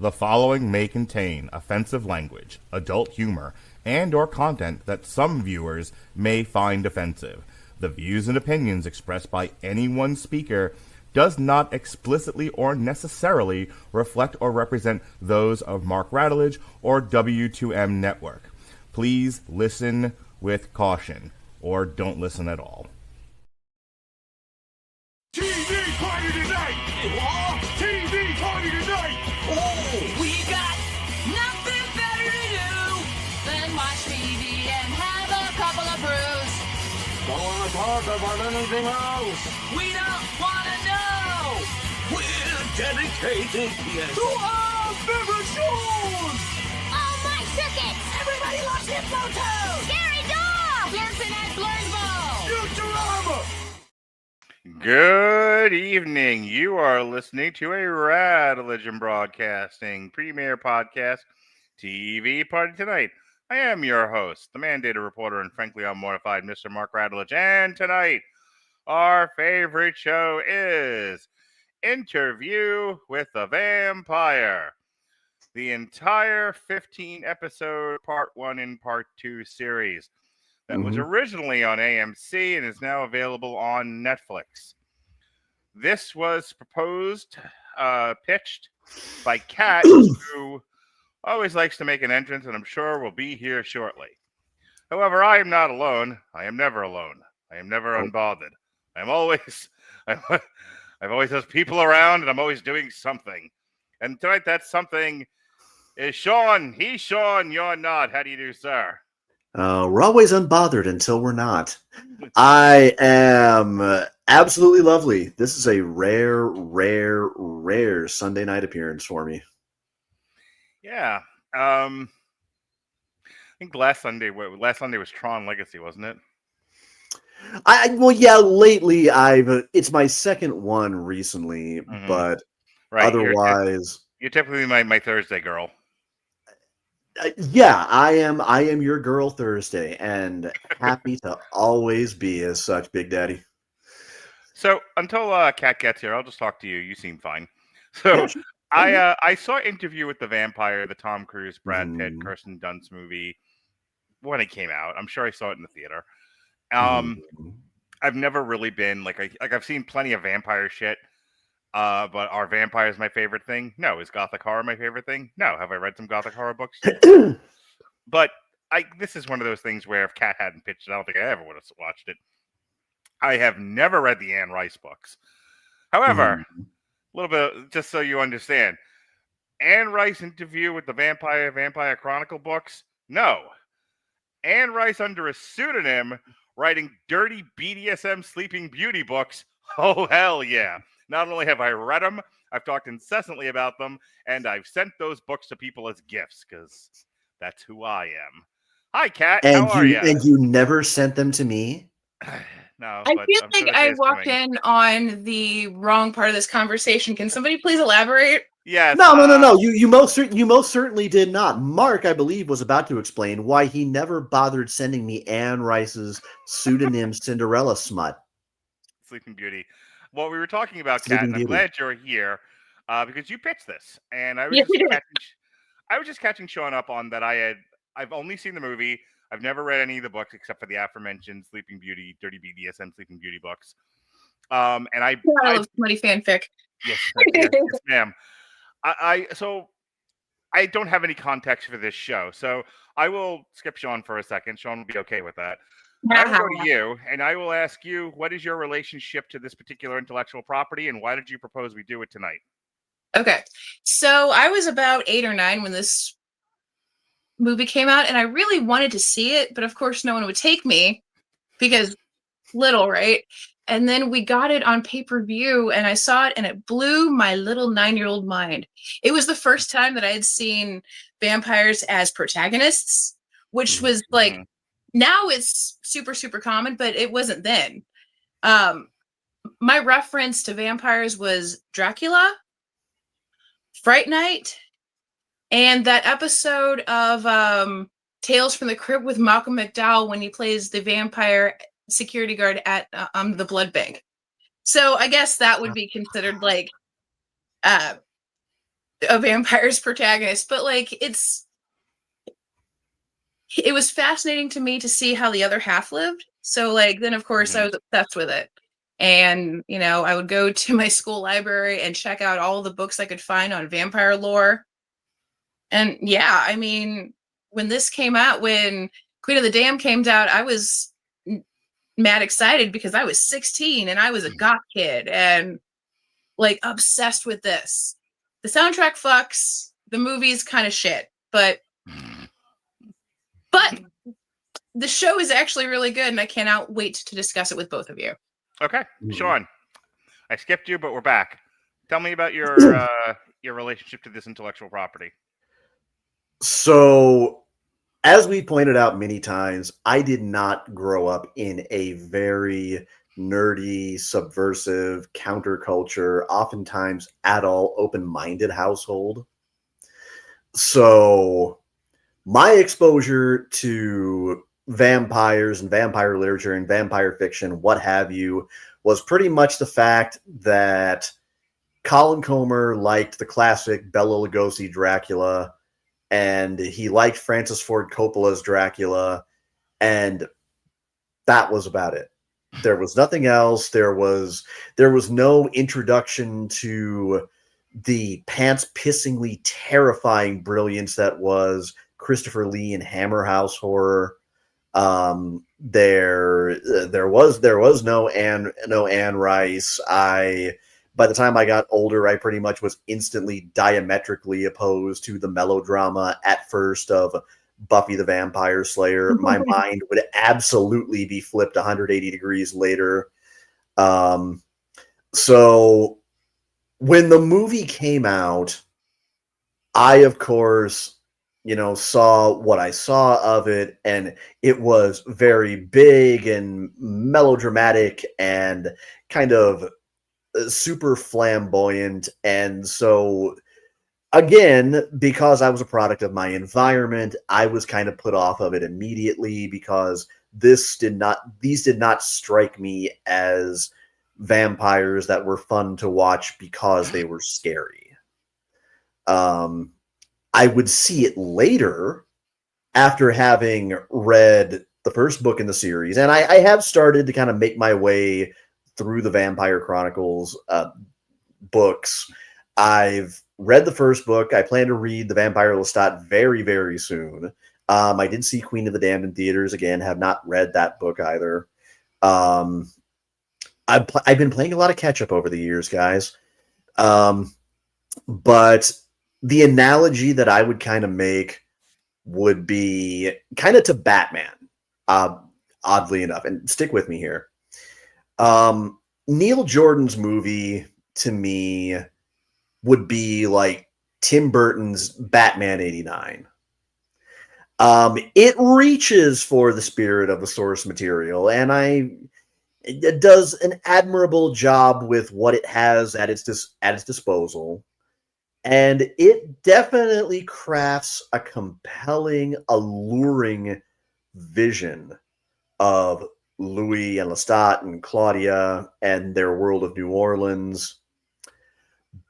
The following may contain offensive language, adult humor, and/or content that some viewers may find offensive. The views and opinions expressed by any one speaker does not explicitly or necessarily reflect or represent those of Mark Radulich or W2M Network. Please listen with caution, or don't listen at all. TV party tonight! What? TV party tonight! Oh, we got nothing better to do than watch TV and have a couple of brews. Don't want to talk about anything else. We don't want to know. We're dedicated to our favorite shows! Oh, my circuit! Everybody loves Hypnotoad. Scary dog! Dancing at Blurnsville. Futurama! Good evening. You are listening to a Radulich Broadcasting Premier Podcast TV Party Tonight. I am your host, the mandated reporter and frankly unmortified Mr. Mark Radulich. And tonight, our favorite show is Interview with the Vampire. The entire 15-episode Part 1 and Part 2 series that was originally on AMC and is now available on Netflix. This was pitched by Kat, who always likes to make an entrance, and I'm sure will be here shortly. However, I am not alone. I am never alone. I am never unbothered. I've always has people around, and I'm always doing something. And tonight, that something is Sean. He's Sean. You're not. How do you do, sir? We're always unbothered until we're not. I am absolutely lovely. This is a rare Sunday night appearance for me. Yeah. I think last Sunday was Tron Legacy, wasn't it? Lately it's my second one recently, but right. Otherwise you're typically my Thursday girl. I am your girl Thursday, and happy to always be as such, Big Daddy. So until Kat gets here, I'll just talk to you. You seem fine. So I saw Interview with the Vampire, the Tom Cruise, Brad Pitt, Kirsten Dunst movie when it came out. I'm sure I saw it in the theater. I've never really been I've seen plenty of vampire shit. But are vampires my favorite thing? No. Is gothic horror my favorite thing? No. Have I read some gothic horror books? But this is one of those things where if Kat hadn't pitched it, I don't think I ever would have watched it. I have never read the Anne Rice books. However, a little bit, just so you understand, Anne Rice Interview with the Vampire Chronicle books? No. Anne Rice under a pseudonym writing dirty BDSM Sleeping Beauty books? Oh, hell yeah. Not only have I read them, I've talked incessantly about them, and I've sent those books to people as gifts, because that's who I am. Hi, Kat. How are you? And you never sent them to me? No. I feel like I walked in on the wrong part of this conversation. Can somebody please elaborate? Yes. No. You most certainly did not. Mark, I believe, was about to explain why he never bothered sending me Anne Rice's pseudonym Cinderella smut. Sleeping Beauty. Well, we were talking about Kat, and I'm glad you're here because you pitched this, and I was just catching Sean up on that. I've only seen the movie. I've never read any of the books except for the aforementioned Sleeping Beauty, Dirty BDSM Sleeping Beauty books. And I love smutty fanfic. Yes, ma'am. So I don't have any context for this show, so I will skip Sean for a second. Sean will be okay with that. I will go to you, and I will ask you, what is your relationship to this particular intellectual property, and why did you propose we do it tonight? Okay. So I was about 8 or 9 when this movie came out, and I really wanted to see it, but of course no one would take me, because little, right? And then we got it on pay-per-view, and I saw it, and it blew my little 9-year-old mind. It was the first time that I had seen vampires as protagonists, which was now it's super, super common, but it wasn't then. My reference to vampires was Dracula, Fright Night, and that episode of Tales from the Crypt with Malcolm McDowell when he plays the vampire security guard at the blood bank. So I guess that would be considered like a vampire's protagonist, but like it was fascinating to me to see how the other half lived. So like then of course I was obsessed with it. And I would go to my school library and check out all the books I could find on vampire lore. And yeah, I mean, when this came out, when Queen of the Damned came out, I was mad excited because I was 16 and I was a goth kid and like obsessed with this. The soundtrack fucks, the movie's kind of shit, but the show is actually really good and I cannot wait to discuss it with both of you. Okay, Sean, I skipped you, but we're back. Tell me about your relationship to this intellectual property. So, as we pointed out many times, I did not grow up in a very nerdy, subversive, counterculture, oftentimes at all open-minded household. So, my exposure to vampires and vampire literature and vampire fiction, what have you, was pretty much the fact that Colin Comer liked the classic Bela Lugosi Dracula, and he liked Francis Ford Coppola's Dracula, and that was about it. There was nothing else. There was no introduction to the pants-pissingly terrifying brilliance that was Christopher Lee in Hammer House horror. There was no Anne Rice. By the time I got older, I pretty much was instantly diametrically opposed to the melodrama at first of Buffy the Vampire Slayer. My mind would absolutely be flipped 180 degrees later. So when the movie came out, I, of course, saw what I saw of it, and it was very big and melodramatic and kind of super flamboyant. And so again, because I was a product of my environment, I was kind of put off of it immediately because these did not strike me as vampires that were fun to watch because they were scary. I would see it later after having read the first book in the series, and I have started to kind of make my way through the Vampire Chronicles books. I've read the first book. I plan to read the Vampire Lestat very, very soon. I did see Queen of the Damned in theaters again. Have not read that book either. I've been playing a lot of catch up over the years, guys. But the analogy that I would kind of make would be kind of to Batman, oddly enough, and stick with me here. Neil Jordan's movie to me would be like Tim Burton's Batman 89. It reaches for the spirit of the source material, and it does an admirable job with what it has at its disposal. And it definitely crafts a compelling, alluring vision of Louis and Lestat and Claudia and their world of New Orleans.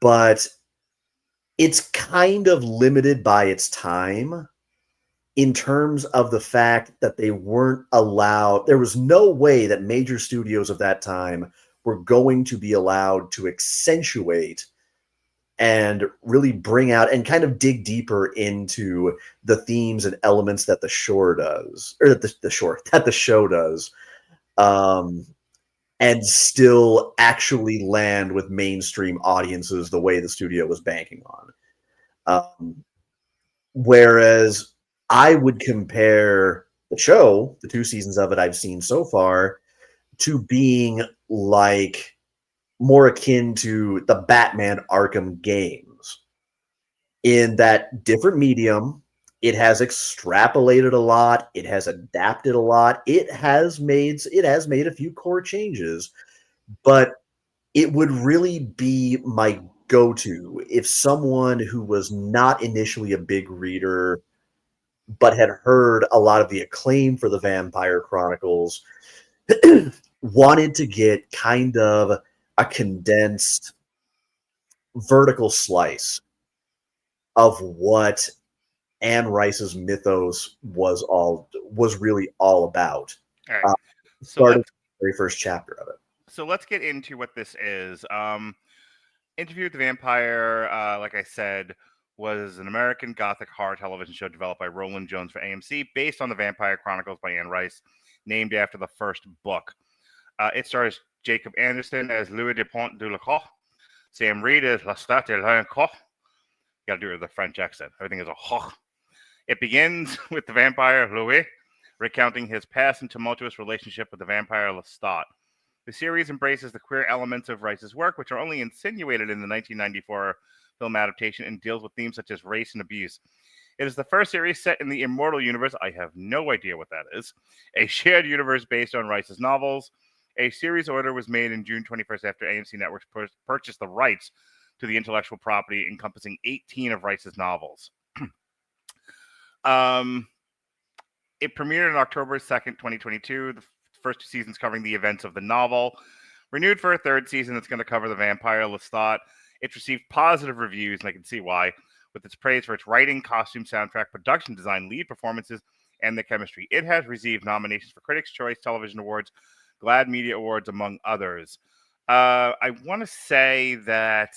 But it's kind of limited by its time in terms of the fact that they weren't allowed. There was no way that major studios of that time were going to be allowed to accentuate and really bring out and kind of dig deeper into the themes and elements that the show does, and still actually land with mainstream audiences the way the studio was banking on. Whereas I would compare the show, the 2 seasons of it I've seen so far, to being like more akin to the Batman Arkham games. In that different medium, it has extrapolated a lot, it has adapted a lot, it has made a few core changes, but it would really be my go-to if someone who was not initially a big reader but had heard a lot of the acclaim for the Vampire Chronicles wanted to get kind of a condensed vertical slice of what Anne Rice's mythos was really all about. All right. So Starting with the very first chapter of it. So let's get into what this is. Interview with the Vampire, like I said, was an American gothic horror television show developed by Rolin Jones for AMC, based on the Vampire Chronicles by Anne Rice, named after the first book. It stars Jacob Anderson as Louis de Pointe de Lioncourt, Sam Reid as Lestat de Lioncourt. You gotta do it with a French accent. Everything is a ho. It begins with the vampire Louis recounting his past and tumultuous relationship with the vampire Lestat. The series embraces the queer elements of Rice's work, which are only insinuated in the 1994 film adaptation, and deals with themes such as race and abuse. It is the first series set in the Immortal Universe. I have no idea what that is. A shared universe based on Rice's novels. A series order was made in June 21st after AMC Networks purchased the rights to the intellectual property encompassing 18 of Rice's novels. It premiered on October 2nd, 2022. The first 2 seasons covering the events of the novel. Renewed for a 3rd season that's going to cover the vampire Lestat. It received positive reviews, and I can see why, with its praise for its writing, costume, soundtrack, production design, lead performances, and the chemistry. It has received nominations for Critics' Choice Television Awards, GLAAD Media Awards, among others. I want to say that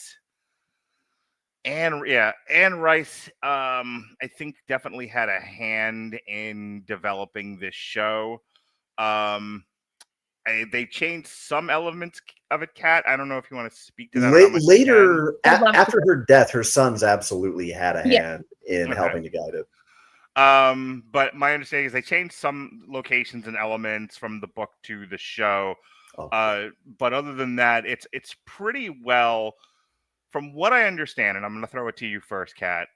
Anne Rice, I think, definitely had a hand in developing this show. They changed some elements of it, Kat. I don't know if you want to speak to that. Later, after her death, her sons absolutely had a hand in helping to guide it. But my understanding is they changed some locations and elements from the book to the show. But other than that, it's pretty well, from what I understand, and I'm going to throw it to you first, Kat.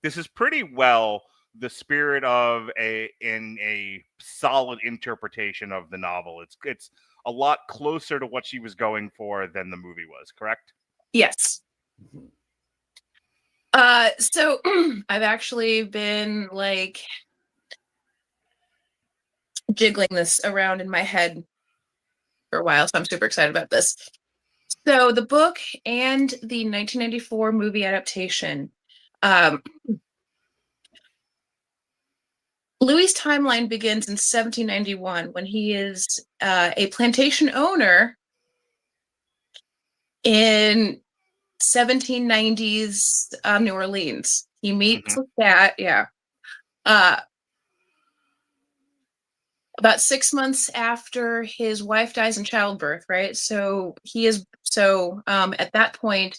This is pretty well the spirit of a solid interpretation of the novel. It's a lot closer to what she was going for than the movie was, correct? Yes. So I've actually been like jiggling this around in my head for a while, so I'm super excited about this. So the book and the 1994 movie adaptation, Louis' timeline begins in 1791 when he is a plantation owner in 1790s New Orleans. He meets Lestat, about 6 months after his wife dies in childbirth, right? So at that point,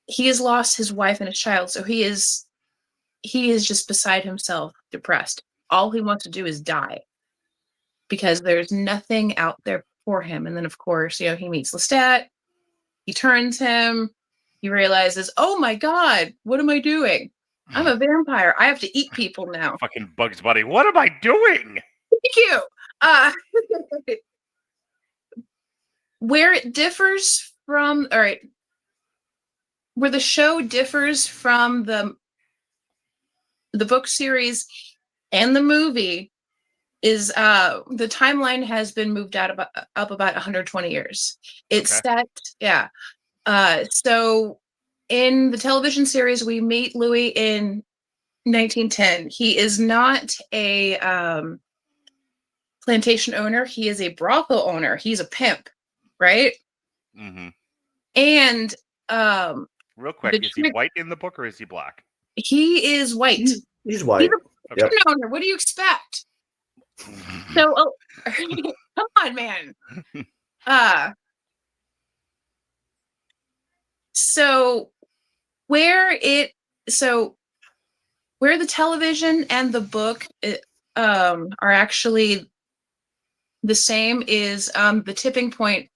he has lost his wife and his child. So he is just beside himself, depressed. All he wants to do is die because there's nothing out there for him. And then, of course, he meets Lestat. He turns him. He realizes, oh my God, what am I doing? I'm a vampire. I have to eat people now. Fucking Bugs Bunny. What am I doing? Thank you. Where it differs from, where the show differs from the book series and the movie is the timeline has been moved up about 120 years. It's set, so in the television series, we meet Louis in 1910. He is not a plantation owner. He is a brothel owner. He's a pimp, right? Mm-hmm. And real quick, is he white in the book or is he black? He is white. He's white. He's a owner. What do you expect? So, come on, man. So where the television and the book are actually the same is the tipping point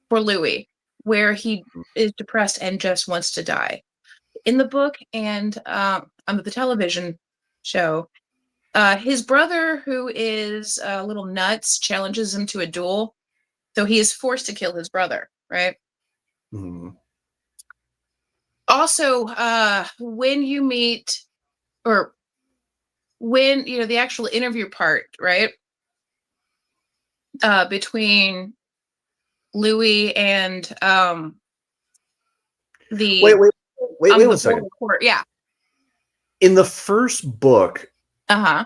for Louis, where he is depressed and just wants to die. In the book and on the television show, his brother, who is a little nuts, challenges him to a duel. So he is forced to kill his brother, right? Mm-hmm. Also, when you meet, or when, the actual interview part, right? Between Louis and The Wait the one second. report. Yeah. In the first book, Uh-huh.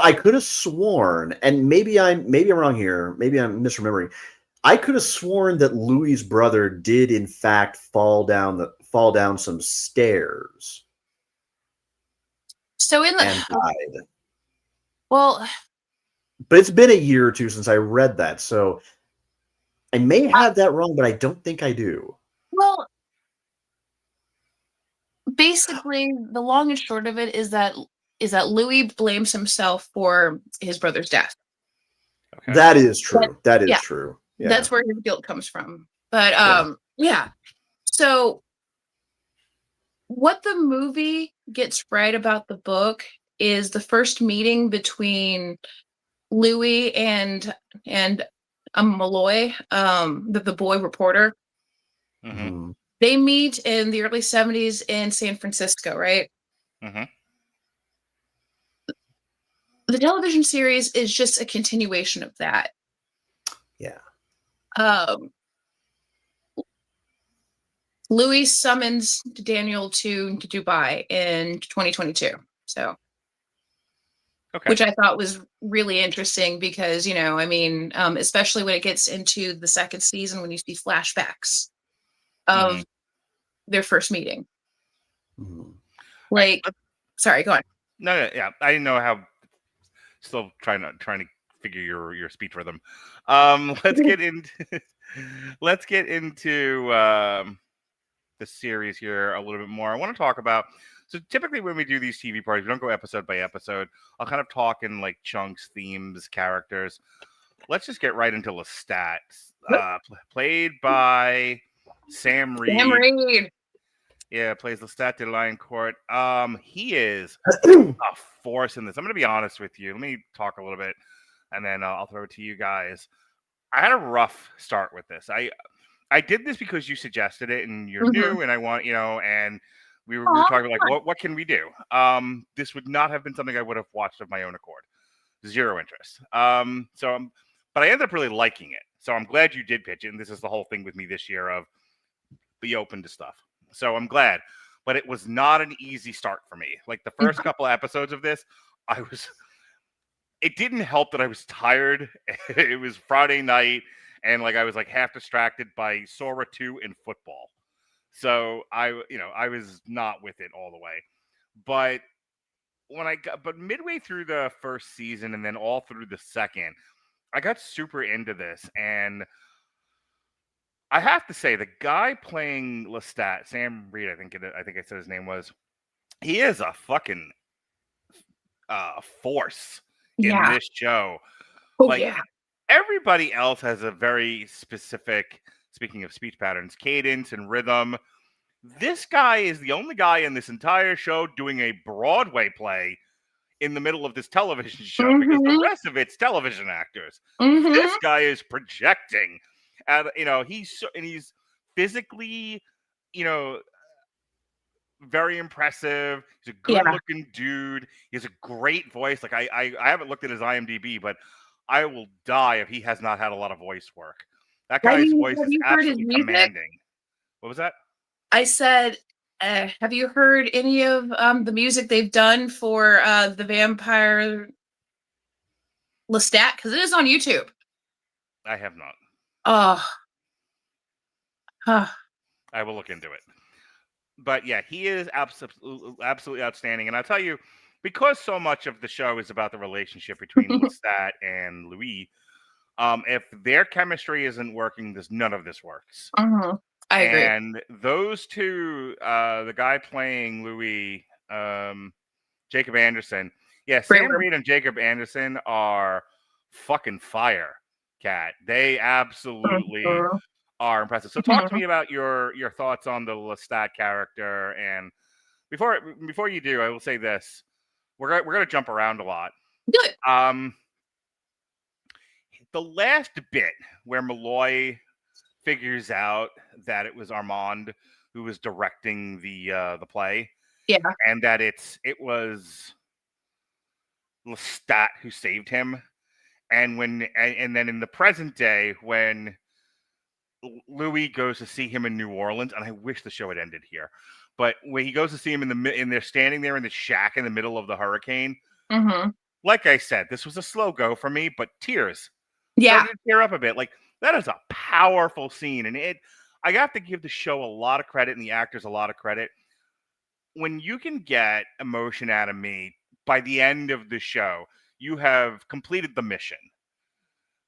I could have sworn, and maybe I'm wrong here. Maybe I'm misremembering. I could have sworn that Louis's brother did in fact fall down some stairs So in the and died. well, But it's been a year or two since I read that, so I may have that wrong, but I don't think I do. well, basically, the long and short of it is that Louis blames himself for his brother's death. Okay. That is true. But- That is yeah. true. Yeah. That's where his guilt comes from. But Yeah. yeah. So what the movie gets right about the book is the first meeting between Louis and Malloy, the boy reporter. Mm-hmm. Mhm. They meet in the early 70s in San Francisco, right? Mm-hmm. The television series is just a continuation of that. Yeah. Louis summons Daniel to Dubai in 2022. So, Okay. which I thought was really interesting because, especially when it gets into the second season, when you see flashbacks of Mhm. their first meeting. Mhm. Like, sorry, go on. No, yeah. I didn't know how. Still trying to figure your speech rhythm. Let's get into the series here a little bit more. I want to talk about. So typically when we do these TV parties, we don't go episode by episode. I'll kind of talk in like chunks, themes, characters. Let's just get right into Lestat, played by Sam Reid. Sam Reid. Yeah, plays Lestat de Lioncourt. He is a force in this. I'm going to be honest with you. Let me talk a little bit, and then I'll throw it to you guys. I had a rough start with this. I did this because you suggested it, and you're new, and I want and we were talking like, what can we do? This would not have been something I would have watched of my own accord. Zero interest. But I ended up really liking it. So I'm glad you did pitch it, and this is the whole thing with me this year of be open to stuff. So I'm glad. But it was not an easy start for me. Like the first couple of episodes of this, it didn't help that I was tired. It was Friday night, and like I was like half distracted by Sora 2 and football. So I was not with it all the way. But but midway through the first season and then all through the second, I got super into this, and I have to say the guy playing Lestat, Sam Reid, I think I said his name was. He is a fucking force in this show. Oh, like yeah. everybody else has a very specific, speaking of speech patterns, cadence and rhythm. This guy is the only guy in this entire show doing a Broadway play in the middle of this television show because the rest of it's television actors. This guy is projecting. And he's physically, very impressive. He's a good-looking dude. He has a great voice. Like I haven't looked at his IMDb, but I will die if he has not had a lot of voice work. That guy's voice is absolutely commanding. What was that? I said, have you heard any of the music they've done for the Vampire Lestat? Because it is on YouTube. I have not. I will look into it. But yeah, he is absolutely outstanding. And I'll tell you, because so much of the show is about the relationship between Lestat and Louis, if their chemistry isn't working, none of this works. I agree. And those two, the guy playing Louis, Jacob Anderson, Sam Reid and Jacob Anderson are fucking fire, Cat. They absolutely are impressive. So talk to me about your thoughts on the Lestat character. And before you do, I will say this: we're gonna jump around a lot. Good. The last bit where Malloy figures out that it was Armand who was directing the play, and that it was Lestat who saved him, and then in the present day when Louis goes to see him in New Orleans, and I wish the show had ended here. But when he goes to see him in they're standing there in the shack in the middle of the hurricane. Mm-hmm. Like I said, this was a slow go for me, but tears. Yeah. Started to tear up a bit. Like, that is a powerful scene, and I have to give the show a lot of credit and the actors a lot of credit. When you can get emotion out of me by the end of the show, you have completed the mission.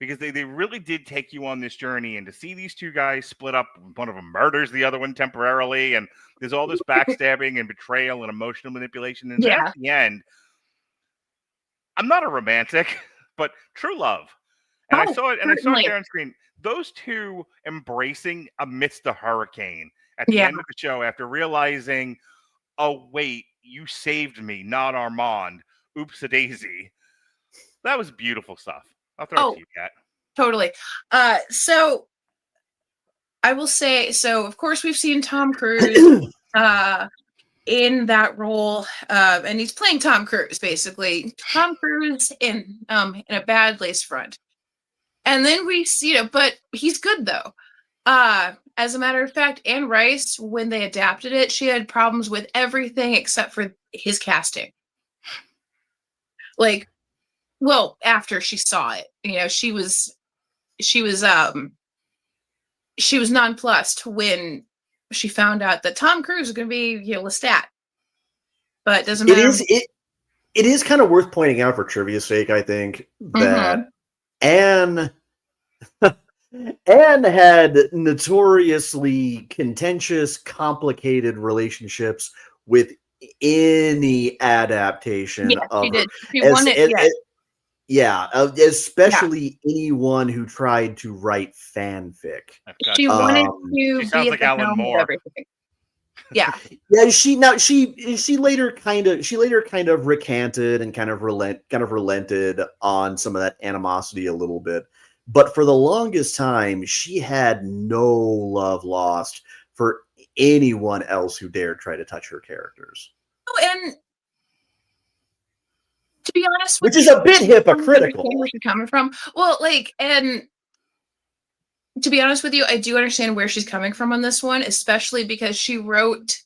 Because they really did take you on this journey, and to see these two guys split up, one of them murders the other one temporarily, and there's all this backstabbing and betrayal and emotional manipulation. And then Yeah. at the end, I'm not a romantic, but true love. And I saw it certainly. there on screen. Those two embracing amidst the hurricane at the Yeah. end of the show after realizing, oh, wait, you saved me, not Armand. Oops-a-daisy. That was beautiful stuff. I'll throw it to you, Kat. Totally. So I will say, so of course we've seen Tom Cruise in that role, and he's playing Tom Cruise, basically. Tom Cruise in a bad lace front. And then we see it, but he's good though. As a matter of fact, Anne Rice, when they adapted it, she had problems with everything except for his casting. Like, well, after she saw it, you know, she was nonplussed when she found out that Tom Cruise was going to be, you know, Lestat. But it doesn't matter. It is kind of worth pointing out for trivia's sake, I think, that Anne had notoriously contentious, complicated relationships with any adaptation of she did. She her. won it. Especially anyone who tried to write fanfic. She wanted to she sounds be like at the Alan helm of Moore. everything. Yeah. Yeah, she later kind of recanted and kind of relented on some of that animosity a little bit. But for the longest time, she had no love lost for anyone else who dared try to touch her characters. Oh, and to be honest with which is a bit hypocritical. where she's coming from. Well, like, and to be honest with you, I do understand where she's coming from on this one, especially because she wrote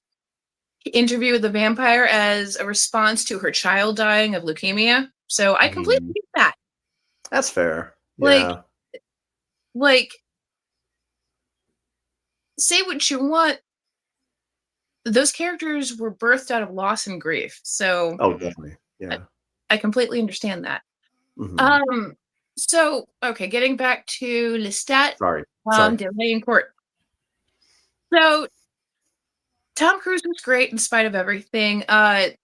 Interview with the Vampire as a response to her child dying of leukemia. So I completely get that. That's fair. Yeah. Like, say what you want. Those characters were birthed out of loss and grief. So Definitely. Yeah. I completely understand that. Mm-hmm. So, okay, getting back to Lestat de Lioncourt. So, Tom Cruise was great in spite of everything.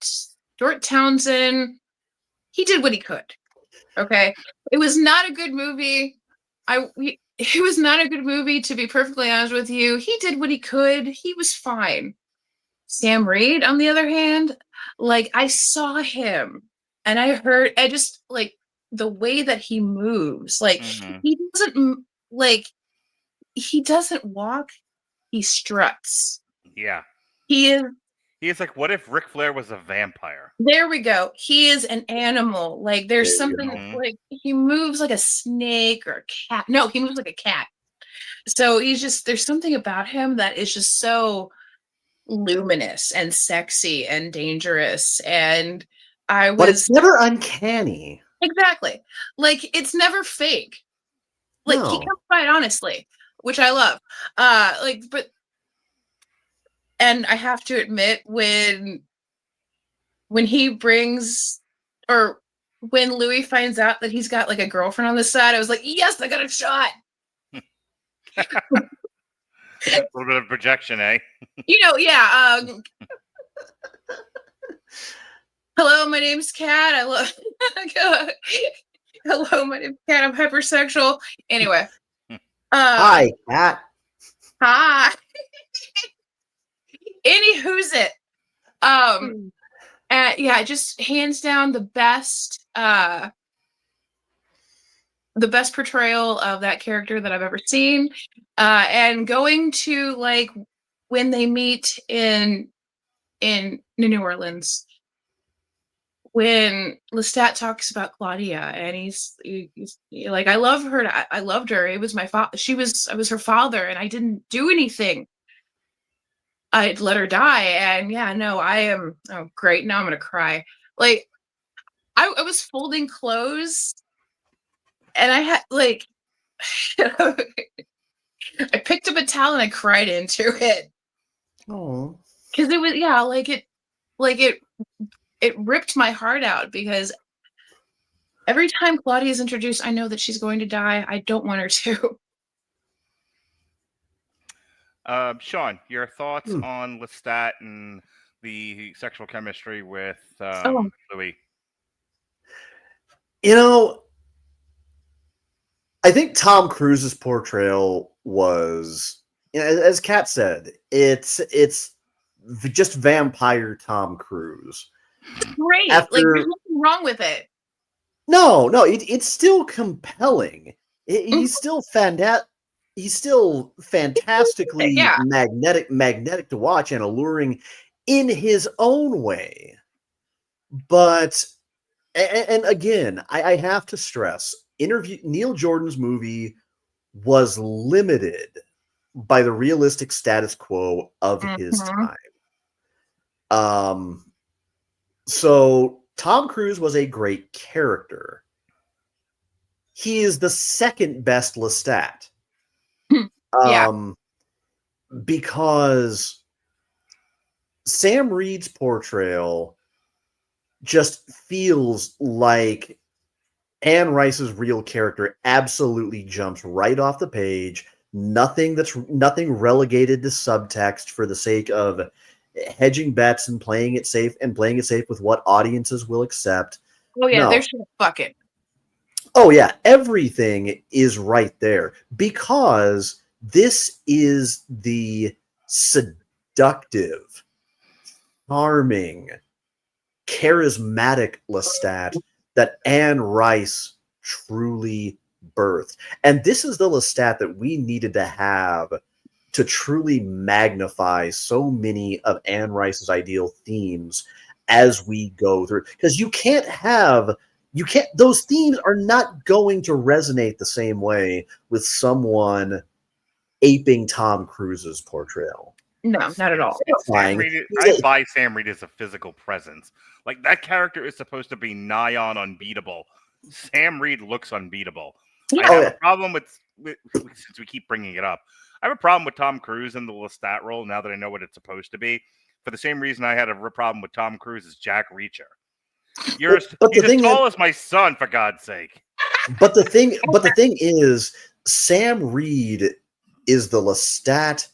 Stuart Townsend, he did what he could. Okay, it was not a good movie. It was not a good movie, to be perfectly honest with you. He did what he could. He was fine. Sam Reid, on the other hand, like, I saw him and I just like the way that he moves. Like, he doesn't walk, he struts. Yeah. He is like, what if Ric Flair was a vampire? There we go. He is an animal. Like, there's something like he moves like a snake or a cat. No, he moves like a cat. So there's something about him that is just so luminous and sexy and dangerous. And But it's never uncanny. Exactly. Like, it's never fake. Like, he comes by it honestly, which I love. And I have to admit, when he brings, or when Louis finds out that he's got like a girlfriend on the side, I was like, yes, I got a shot. A little bit of projection, eh? Yeah. Hello, my name's Kat. Hello, my name's Kat. I'm hypersexual. Anyway. Hi, Kat. Hi. Anywho's it. Just hands down the best portrayal of that character that I've ever seen. And going to, like, when they meet in New Orleans, when Lestat talks about Claudia, and he's like, I love her. I loved her. It was my father. I was her father, and I didn't do anything. I'd let her die. And yeah, no, I am. Oh, great. Now I'm gonna cry. Like, I was folding clothes, and I had like, I picked up a towel and I cried into it. Oh, Because it was, yeah, it ripped my heart out, because every time Claudia is introduced, I know that she's going to die. I don't want her to. Sean, your thoughts Hmm. on Lestat and the sexual chemistry with Oh. Louis? You know, I think Tom Cruise's portrayal was, as Kat said, it's just vampire Tom Cruise. Great. After- There's nothing wrong with it. No, it's still compelling. He's still fantastic. He's still fantastically Yeah. magnetic to watch and alluring in his own way. But, and again, I have to stress, Neil Jordan's movie was limited by the realistic status quo of his time. So Tom Cruise was a great character. He is the second best Lestat. Yeah. Because Sam Reid's portrayal just feels like Anne Rice's real character absolutely jumps right off the page. Nothing relegated to subtext for the sake of hedging bets and playing it safe with what audiences will accept. Oh yeah, No. they're sure fucking. Oh yeah, everything is right there because this is the seductive, charming, charismatic Lestat that Anne Rice truly birthed. And this is the Lestat that we needed to have to truly magnify so many of Anne Rice's ideal themes as we go through. Because those themes are not going to resonate the same way with someone aping Tom Cruise's portrayal. No, not at all. I buy Sam Reid as a physical presence. Like, that character is supposed to be nigh on unbeatable. Sam Reid looks unbeatable. I have a problem with, since we keep bringing it up, I have a problem with Tom Cruise in the Lestat role now that I know what it's supposed to be. For the same reason I had a problem with Tom Cruise as Jack Reacher. He's as tall as my son, for God's sake. But the thing is, Sam Reid is the Lestat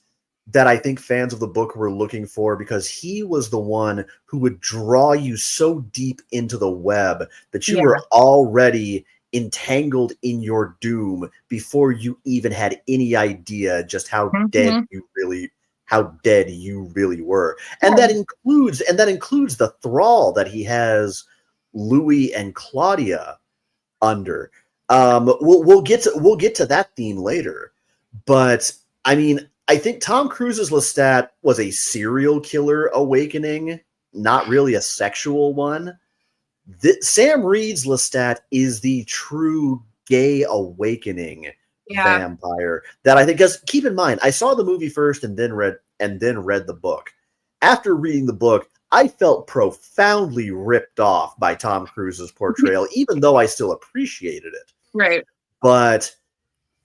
that I think fans of the book were looking for, because he was the one who would draw you so deep into the web that you were already entangled in your doom before you even had any idea just how dead you really were. And that includes the thrall that he has Louis and Claudia under. We'll get to that theme later. But I mean, I think Tom Cruise's Lestat was a serial killer awakening, not really a sexual one. Sam Reid's Lestat is the true gay awakening vampire that I think. Because keep in mind, I saw the movie first and then read the book. After reading the book, I felt profoundly ripped off by Tom Cruise's portrayal, even though I still appreciated it. Right. But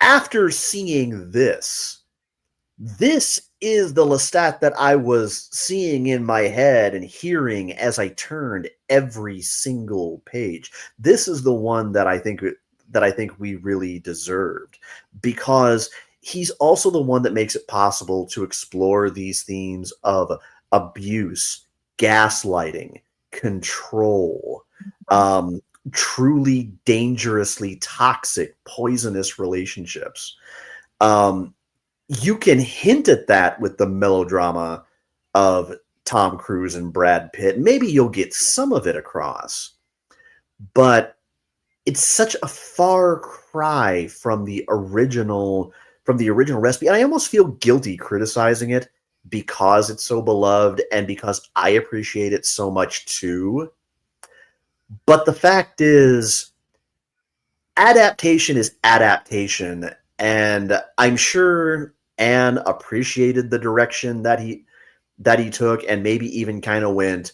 after seeing this is the Lestat that I was seeing in my head and hearing as I turned every single page. This is the one that I think we really deserved, because he's also the one that makes it possible to explore these themes of abuse, gaslighting, control, truly dangerously toxic, poisonous relationships. You can hint at that with the melodrama of Tom Cruise and Brad Pitt. Maybe you'll get some of it across, but it's such a far cry from the original recipe. And I almost feel guilty criticizing it because it's so beloved and because I appreciate it so much too. But the fact is, adaptation is adaptation, and I'm sure Anne appreciated the direction that he took, and maybe even kind of went,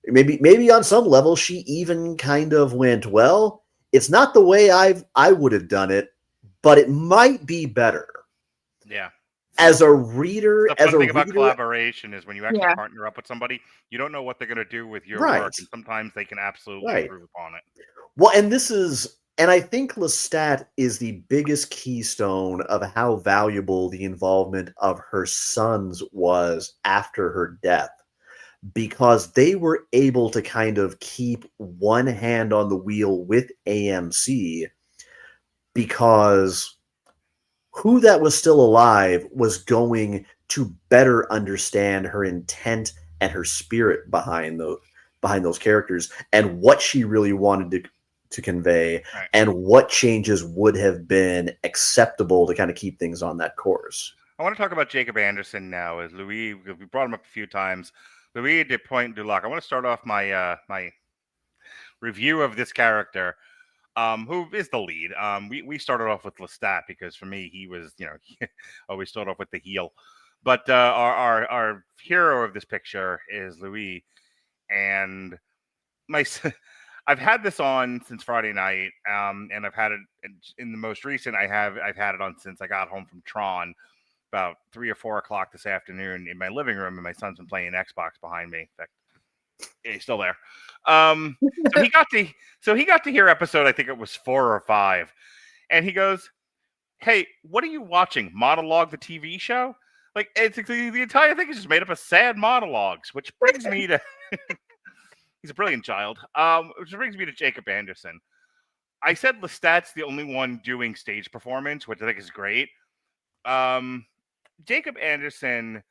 maybe on some level she even kind of went, well, it's not the way I would have done it, but it might be better. Yeah. As a reader, The fun thing about collaboration is when you actually Yeah. partner up with somebody, you don't know what they're going to do with your Right. work, and sometimes they can absolutely Right. improve upon it. Well, and I think Lestat is the biggest keystone of how valuable the involvement of her sons was after her death, because they were able to kind of keep one hand on the wheel with AMC, because who that was still alive was going to better understand her intent and her spirit behind those characters, and what she really wanted to convey, Right. and what changes would have been acceptable to kind of keep things on that course. I want to talk about Jacob Anderson now, as Louis. We brought him up a few times. Louis de Pointe du Lac. I want to start off my my review of this character, who is the lead. We started off with Lestat because for me he was, always start off with the heel. But our hero of this picture is Louis, and I've had this on since Friday night, and I've had it in the most recent. I've had it on since I got home from Tron about 3 or 4 o'clock this afternoon in my living room, and my son's been playing Xbox behind me. In fact, he's still there. So he got to hear episode, I think it was 4 or 5, and he goes, "Hey, what are you watching? Monologue, the TV show? Like, it's the entire thing is just made up of sad monologues." Which brings me to he's a brilliant child. Which brings me to Jacob Anderson. I said Lestat's the only one doing stage performance, which I think is great. Jacob Anderson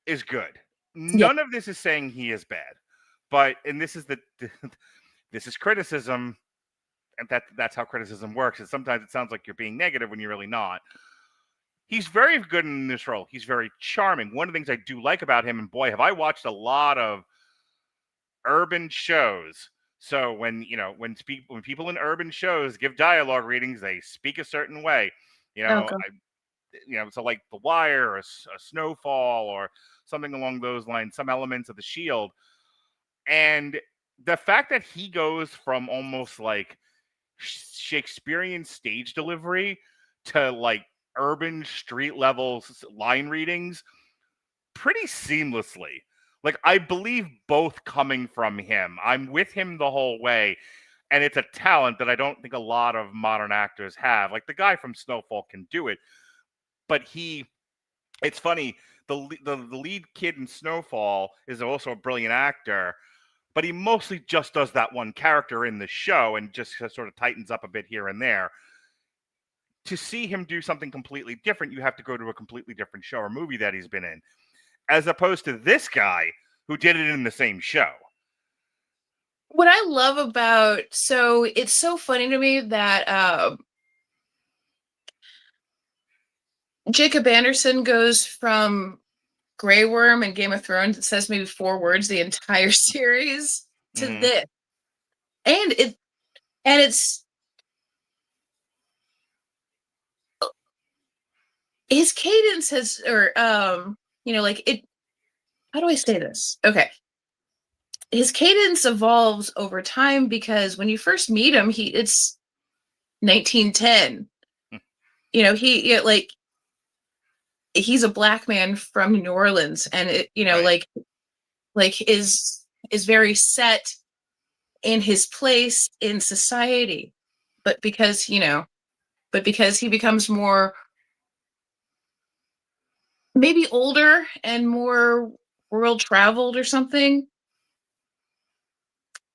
is good. None of this is saying he is bad, but and this is this is criticism, and that's how criticism works. And sometimes it sounds like you're being negative when you're really not. He's very good in this role. He's very charming. One of the things I do like about him, and boy, have I watched a lot of urban shows. So when people in urban shows give dialogue readings, they speak a certain way. So like The Wire or a Snowfall or something along those lines, some elements of The Shield. And the fact that he goes from almost like Shakespearean stage delivery to like urban street level line readings pretty seamlessly. Like, I believe both coming from him. I'm with him the whole way. And it's a talent that I don't think a lot of modern actors have. Like, the guy from Snowfall can do it. But it's funny, the lead kid in Snowfall is also a brilliant actor, but he mostly just does that one character in the show and just sort of tightens up a bit here and there. To see him do something completely different, you have to go to a completely different show or movie that he's been in, as opposed to this guy who did it in the same show. What I love about, so it's so funny to me that Jacob Anderson goes from Grey Worm and Game of Thrones, it says maybe 4 words the entire series, to this. And it's his cadence has, or like it, how do I say this? Okay. His cadence evolves over time, because when you first meet him, it's 1910. He's a black man from New Orleans, and Right. like is very set in his place in society, but because he becomes more, maybe older and more world traveled or something,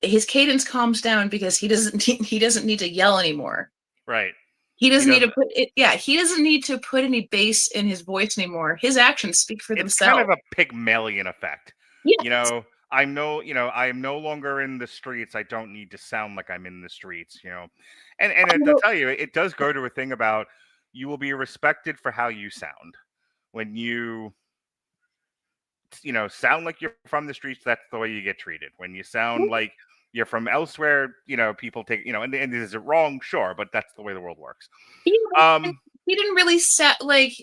his cadence calms down because he doesn't need to yell anymore. Right. He doesn't need to put it. Yeah, he doesn't need to put any bass in his voice anymore. His actions speak for It's themselves. kind of a Pygmalion effect. Yes. I am no longer in the streets. I don't need to sound like I'm in the streets, And I'll tell you, it does go to a thing about you will be respected for how you sound. When you sound like you're from the streets, that's the way you get treated. When you sound like You're from elsewhere, people take, and is it wrong? Sure, but that's the way the world works. He didn't really sound like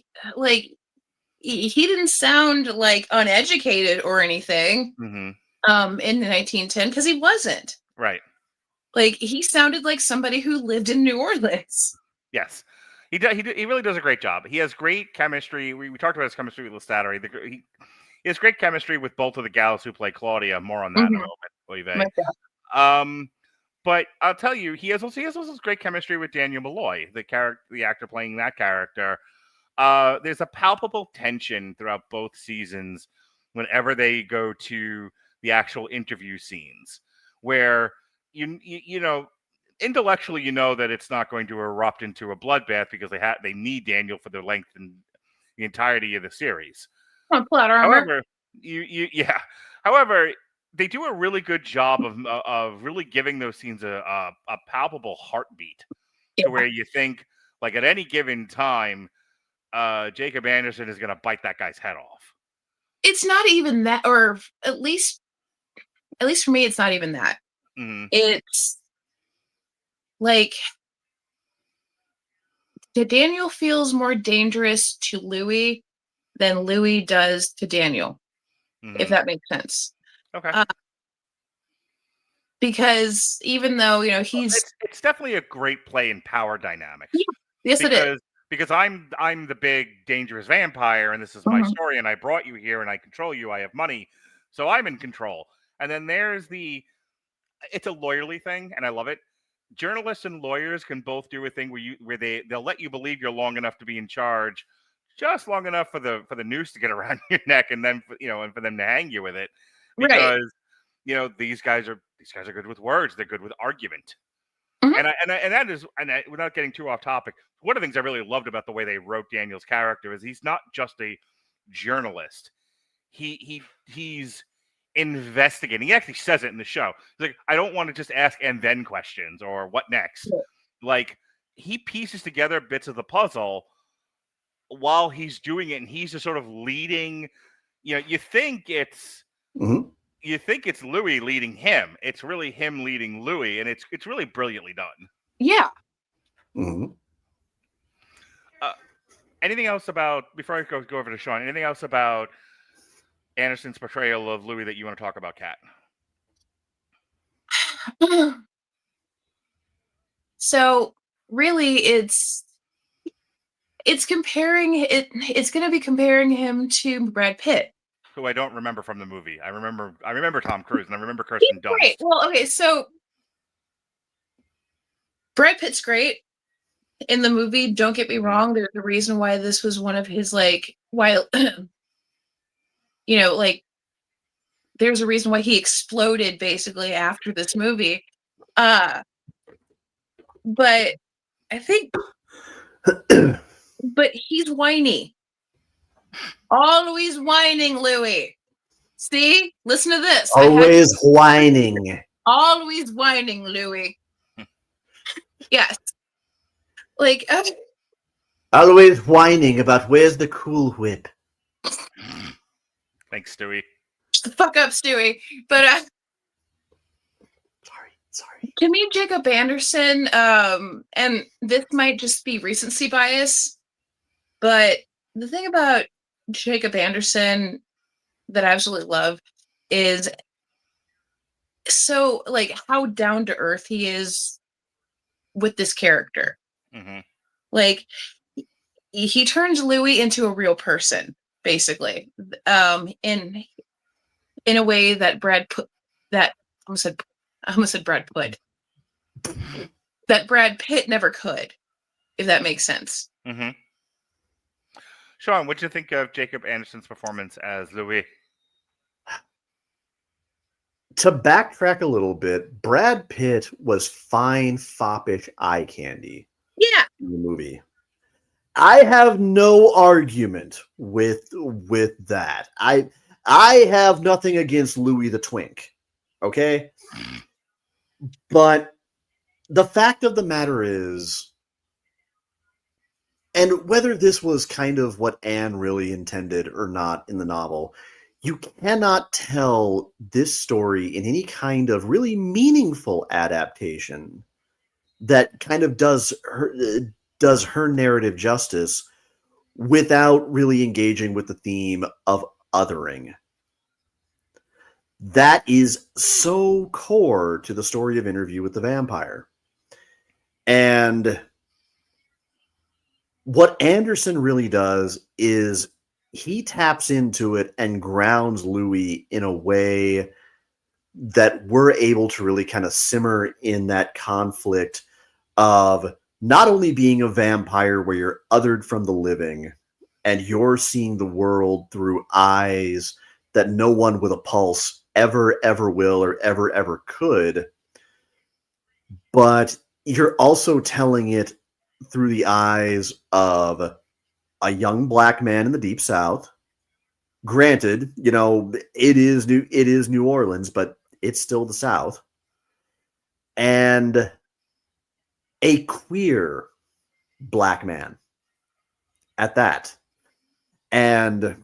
he didn't sound like uneducated or anything. Mm-hmm. In 1910, because he wasn't. Right. Like, he sounded like somebody who lived in New Orleans. Yes. He really does a great job. He has great chemistry. We talked about his chemistry with Lestat. He has great chemistry with both of the gals who play Claudia. More on that in a moment, Olivier. But I'll tell you, he has also great chemistry with Daniel Malloy, the actor playing that character. There's a palpable tension throughout both seasons whenever they go to the actual interview scenes, where you know intellectually that it's not going to erupt into a bloodbath because they need Daniel for the length and the entirety of the series. Come on, plot armor. However, they do a really good job of really giving those scenes a palpable heartbeat, to where you think, like, at any given time, Jacob Anderson is going to bite that guy's head off. It's not even that, or at least for me, it's not even that. Mm-hmm. It's like Daniel feels more dangerous to Louis than Louis does to Daniel, if that makes sense. Okay. Because even though it's definitely a great play in power dynamics. Yes, it is. Because I'm the big dangerous vampire, and this is my story, and I brought you here, and I control you. I have money, so I'm in control. And then there's it's a lawyerly thing, and I love it. Journalists and lawyers can both do a thing where they'll let you believe you're long enough to be in charge, just long enough for the noose to get around your neck, and then and for them to hang you with it, because these guys are good with words. They're good with argument. And without getting too off topic, one of the things I really loved about the way they wrote Daniel's character is he's not just a journalist. He's investigating. He actually says it in the show. He's like, I don't want to just ask and then questions or what next. Yeah. Like, he pieces together bits of the puzzle while he's doing it, and he's just sort of leading. You think it's Louis leading him. It's really him leading Louis, and it's really brilliantly done. Yeah. Mm-hmm. Anything else before I go over to Sean? Anything else about Anderson's portrayal of Louis that you want to talk about, Kat? So really, it's comparing it. It's going to be comparing him to Brad Pitt, who I don't remember from the movie. I remember Tom Cruise, and I remember Kirsten Dunst. Great. Well, okay, so Brad Pitt's great in the movie. Don't get me wrong. There's a reason why this was one of his there's a reason why he exploded basically after this movie. But I think, but he's whiny. Always whining, Louis. See? Listen to this. Always whining. Always whining, Louis. Yes. Always whining about where's the Cool Whip. Thanks, Stewie. Shut the fuck up, Stewie. But Sorry. To me, Jacob Anderson, and this might just be recency bias, but the thing about Jacob Anderson that I absolutely love is so how down to earth he is with this character. Mm-hmm. He turns Louis into a real person, basically, in a way that I almost said Brad Pitt, that Brad Pitt never could, if that makes sense. Mm-hmm. Sean, what did you think of Jacob Anderson's performance as Louis? To backtrack a little bit, Brad Pitt was fine, foppish eye candy. Yeah. In the movie. I have no argument with that. I have nothing against Louis the Twink. Okay? But the fact of the matter is, and whether this was kind of what Anne really intended or not in the novel, you cannot tell this story in any kind of really meaningful adaptation that kind of does her narrative justice without really engaging with the theme of othering. That is so core to the story of Interview with the Vampire. And what Anderson really does is he taps into it and grounds Louis in a way that we're able to really kind of simmer in that conflict of not only being a vampire where you're othered from the living and you're seeing the world through eyes that no one with a pulse ever will or ever could, but you're also telling it through the eyes of a young black man in the Deep South. Granted, it is New Orleans, but it's still the South. And a queer black man at that. And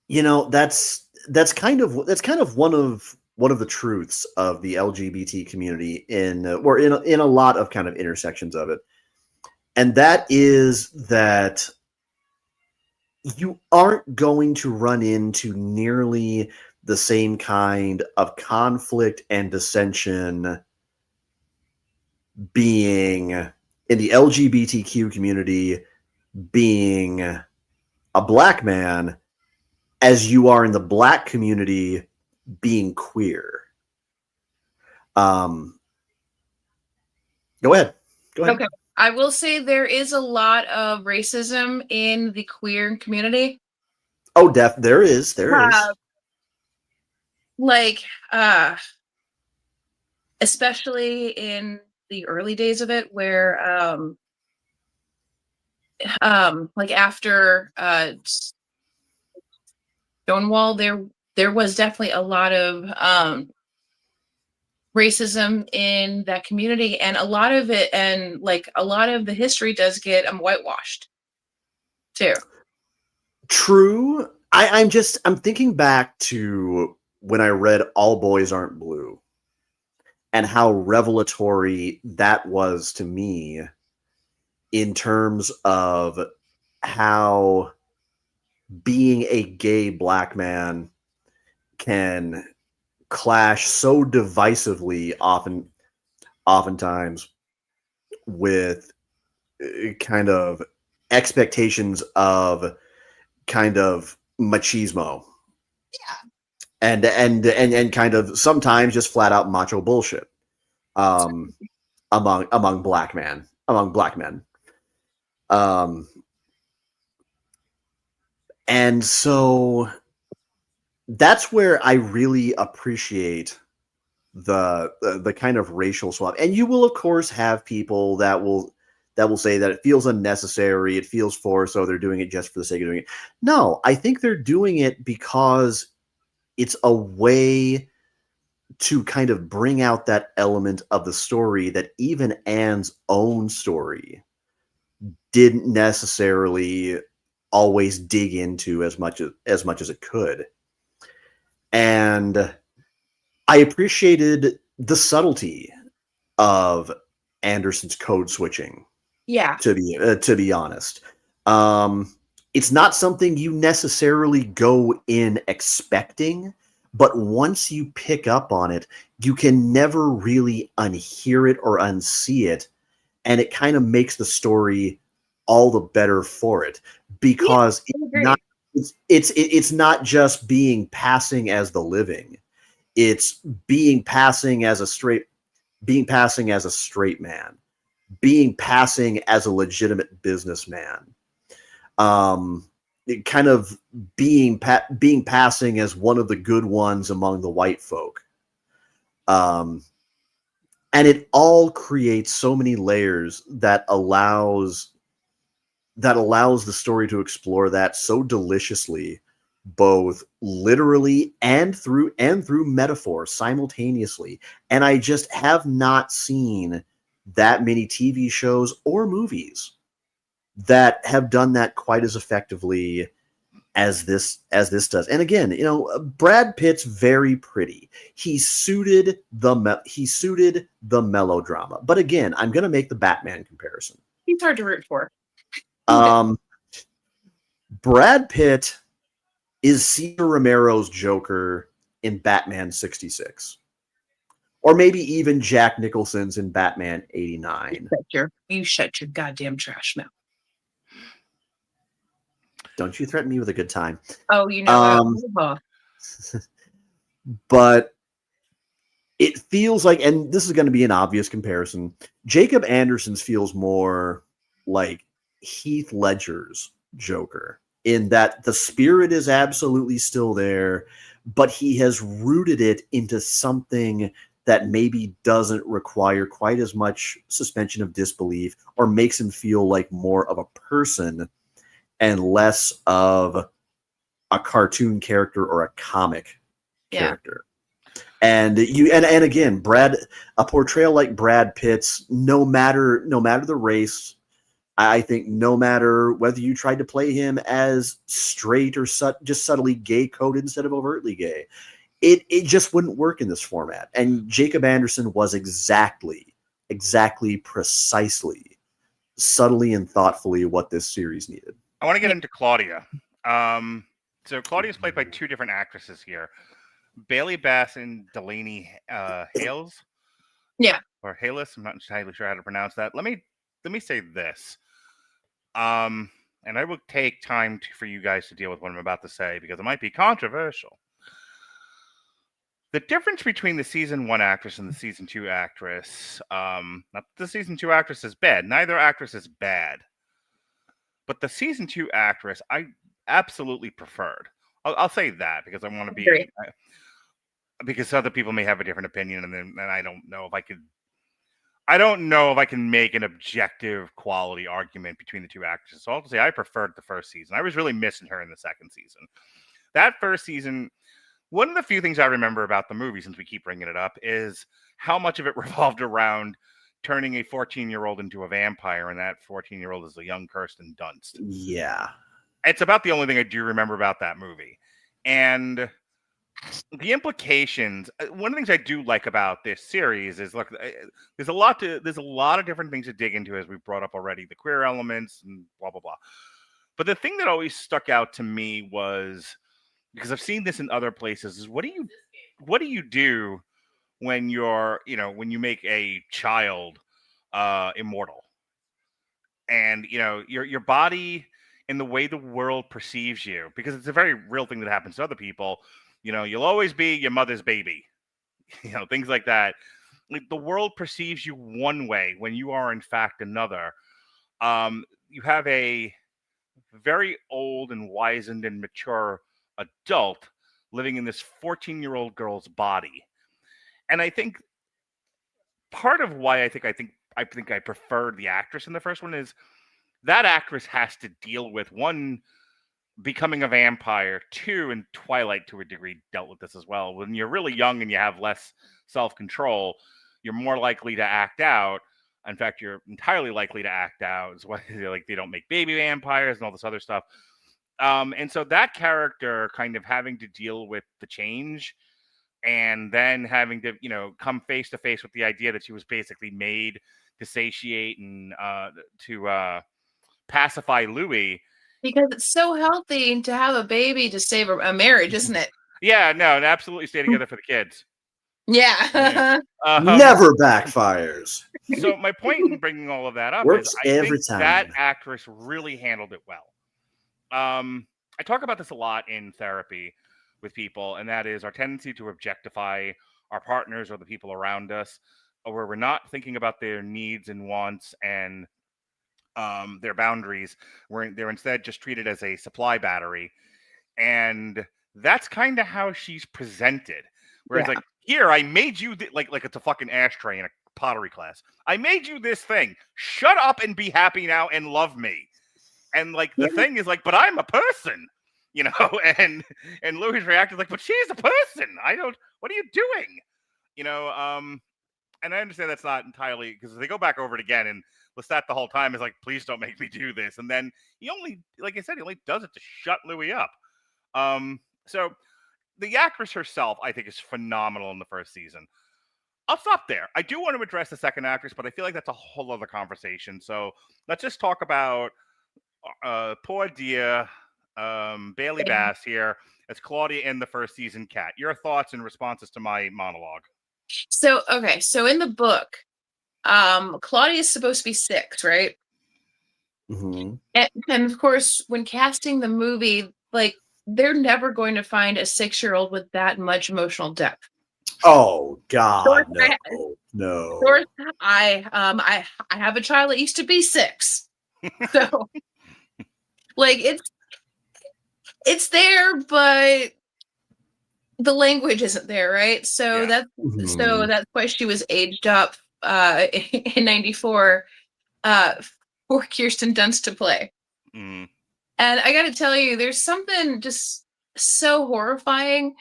that's kind of one of the truths of the LGBT community in a lot of kind of intersections of it. And that is that you aren't going to run into nearly the same kind of conflict and dissension being in the LGBTQ community being a black man as you are in the black community being queer. Go ahead. Okay. I will say there is a lot of racism in the queer community. Oh, there is. Especially in the early days of it, where after Stonewall, there was definitely a lot of racism in that community, and a lot of it, and a lot of the history does get whitewashed too. True. I'm thinking back to when I read All Boys Aren't Blue and how revelatory that was to me in terms of how being a gay black man can clash so divisively oftentimes with kind of expectations of kind of machismo. Yeah. And kind of sometimes just flat out macho bullshit among black men. And so that's where I really appreciate the kind of racial swap. And you will of course have people that will say that it feels unnecessary, it feels forced, so they're doing it just for the sake of doing it. No, I think they're doing it because it's a way to kind of bring out that element of the story that even Anne's own story didn't necessarily always dig into as much as it could. And I appreciated the subtlety of Anderson's code switching. Yeah. To be honest, it's not something you necessarily go in expecting, but once you pick up on it, you can never really unhear it or unsee it, and it kind of makes the story all the better for it because it's not just being passing as the living, it's being passing as a straight man, being passing as a legitimate businessman, kind of being passing as one of the good ones among the white folk. And it all creates so many layers that allows the story to explore that so deliciously, both literally and through metaphor simultaneously. And I just have not seen that many TV shows or movies that have done that quite as effectively as this does. And again, Brad Pitt's very pretty. He suited the melodrama. But again, I'm going to make the Batman comparison. He's hard to root for. Brad Pitt is Cesar Romero's Joker in Batman 66. Or maybe even Jack Nicholson's in Batman 89. You shut your goddamn trash mouth. Don't you threaten me with a good time. Oh, you know that. But it feels like, and this is going to be an obvious comparison, Jacob Anderson's feels more like Heath Ledger's Joker, in that the spirit is absolutely still there, but he has rooted it into something that maybe doesn't require quite as much suspension of disbelief, or makes him feel like more of a person and less of a cartoon character or a comic character. And again, a portrayal like Brad Pitt's, no matter the race, I think no matter whether you tried to play him as straight or just subtly gay coded instead of overtly gay, it just wouldn't work in this format. And Jacob Anderson was exactly, precisely, subtly and thoughtfully what this series needed. I want to get into Claudia. So Claudia is played by two different actresses here, Bailey Bass and Delaney Hales. Yeah. Or Halis. I'm not entirely sure how to pronounce that. Let me say this. And I will take time for you guys to deal with what I'm about to say, because it might be controversial. The difference between the season 1 actress and the season 2 actress, not the season 2 actress is bad. Neither actress is bad. But the season 2 actress, I absolutely preferred. I'll say that because I want to be, because other people may have a different opinion, and I don't know if I could. I don't know if I can make an objective quality argument between the two actresses. So I'll say I preferred the first season. I was really missing her in the second season. That first season, one of the few things I remember about the movie, since we keep bringing it up, is how much of it revolved around turning a 14-year-old into a vampire, and that 14-year-old is a young Kirsten Dunst. Yeah. It's about the only thing I do remember about that movie. And the implications, one of the things I do like about this series is, look, there's a lot of different things to dig into, as we've brought up already, the queer elements and blah, blah, blah. But the thing that always stuck out to me was, because I've seen this in other places, is what do you do when when you make a child immortal? And, your body and the way the world perceives you, because it's a very real thing that happens to other people. You'll always be your mother's baby, things like that. Like, the world perceives you one way when you are in fact another. You have a very old and wizened and mature adult living in this 14-year-old girl's body. And I think part of why I think I preferred the actress in the first one is that actress has to deal with, one, becoming a vampire, two, and Twilight to a degree dealt with this as well. When you're really young and you have less self-control, you're more likely to act out. In fact, you're entirely likely to act out. It's why they don't make baby vampires and all this other stuff. And so that character kind of having to deal with the change, and then having to, come face to face with the idea that she was basically made to satiate and to pacify Louis. Because it's so healthy to have a baby to save a marriage, isn't it? Yeah, no, and absolutely stay together for the kids. Yeah. Never backfires. So my point in bringing all of that up Works is I every think time. that actress really handled it well. I talk about this a lot in therapy with people, and that is our tendency to objectify our partners or the people around us, where we're not thinking about their needs and wants and their boundaries, where they're instead just treated as a supply battery. And that's kind of how she's presented. Whereas, like, here, I made you, like it's a fucking ashtray in a pottery class. I made you this thing. Shut up and be happy now and love me. And, like, the thing is, like, but I'm a person, and Louis reacted like, but she's a person. What are you doing? And I understand that's not entirely, because they go back over it again, and Lestat the whole time is like, please don't make me do this. And then he only, like I said, he only does it to shut Louis up. So the actress herself, I think, is phenomenal in the first season. I'll stop there. I do want to address the second actress, but I feel like that's a whole other conversation. So let's just talk about poor dear Bailey Bass here as Claudia in the first season. Kat, your thoughts and responses to my monologue. So in the book, Claudia is supposed to be 6, right? Mm-hmm. And of course, when casting the movie, like, they're never going to find a 6-year-old with that much emotional depth. Oh God, Source, no. Source, I have a child that used to be 6, so like it's there, but the language isn't there, right? So Yeah. that's why she was aged up in '94 for Kirsten Dunst to play. Mm. And I got to tell you, there's something just so horrifying,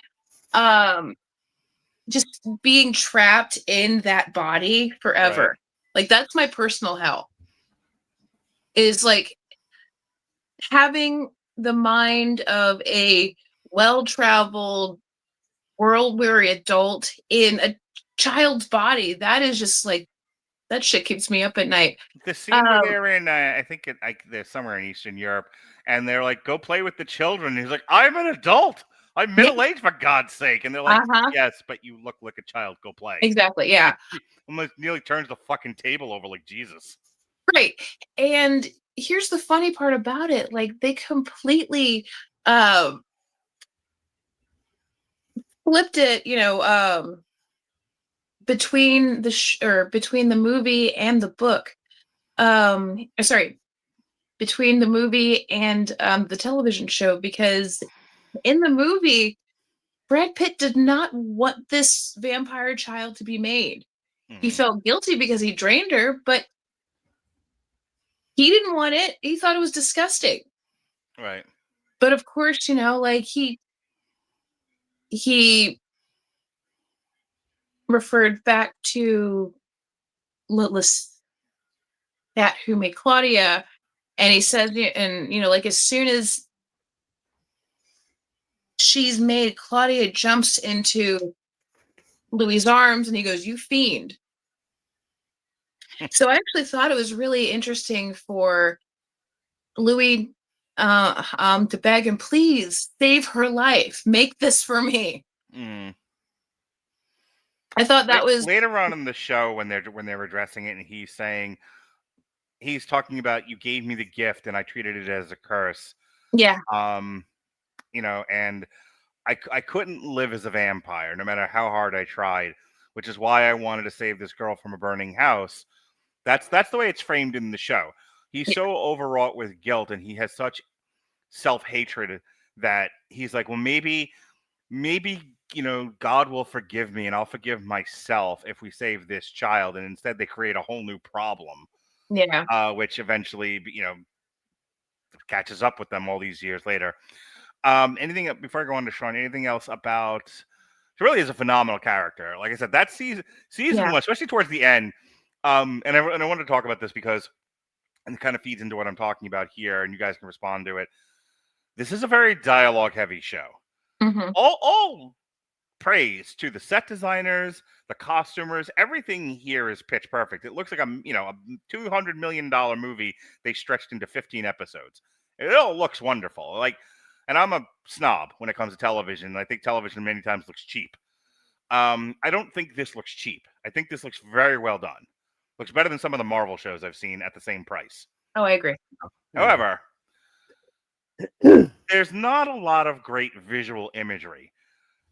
just being trapped in that body forever. Right. Like, that's my personal hell. Is like having the mind of a well-traveled, world-weary adult in a child's body. That is just like, that shit keeps me up at night. The scene where they're in, I think they're somewhere in Eastern Europe, and they're like, "Go play with the children." And he's like, "I'm an adult. I'm middle-aged, for God's sake." And they're like, "Yes, but you look like a child. Go play." Exactly. Yeah. Almost nearly turns the fucking table over like Jesus. Right. And here's the funny part about it. Like, they completely flipped it, between between the movie and the book. Sorry, between the movie and the television show, because in the movie, Brad Pitt did not want this vampire child to be made. He felt guilty because he drained her, but he didn't want it. He thought it was disgusting. Right. But of course, like, he referred back to Lestat, who made Claudia, and he said, and like, as soon as she's made, Claudia jumps into Louis's arms, and he goes, "You fiend." So I actually thought it was really interesting for Louis to beg him, "Please save her life. Make this for me." Mm. I thought that was later on in the show when they're addressing it, and he's talking about, "You gave me the gift, and I treated it as a curse." Yeah. And I couldn't live as a vampire, no matter how hard I tried, which is why I wanted to save this girl from a burning house. That's the way it's framed in the show. He's so overwrought with guilt, and he has such self-hatred that he's like, well, maybe, God will forgive me, and I'll forgive myself if we save this child. And instead, they create a whole new problem. Yeah. Which eventually, catches up with them all these years later. Anything before I go on to Sean? Anything else about? She really is a phenomenal character. Like I said, that season one, especially towards the end. And I wanted to talk about this because, and it kind of feeds into what I'm talking about here, and you guys can respond to it. This is a very dialogue-heavy show. Mm-hmm. All praise to the set designers, the costumers. Everything here is pitch perfect. It looks like a $200 million movie they stretched into 15 episodes. It all looks wonderful. Like, and I'm a snob when it comes to television. I think television many times looks cheap. I don't think this looks cheap. I think this looks very well done. Looks better than some of the Marvel shows I've seen at the same price. Oh, I agree. However, there's not a lot of great visual imagery.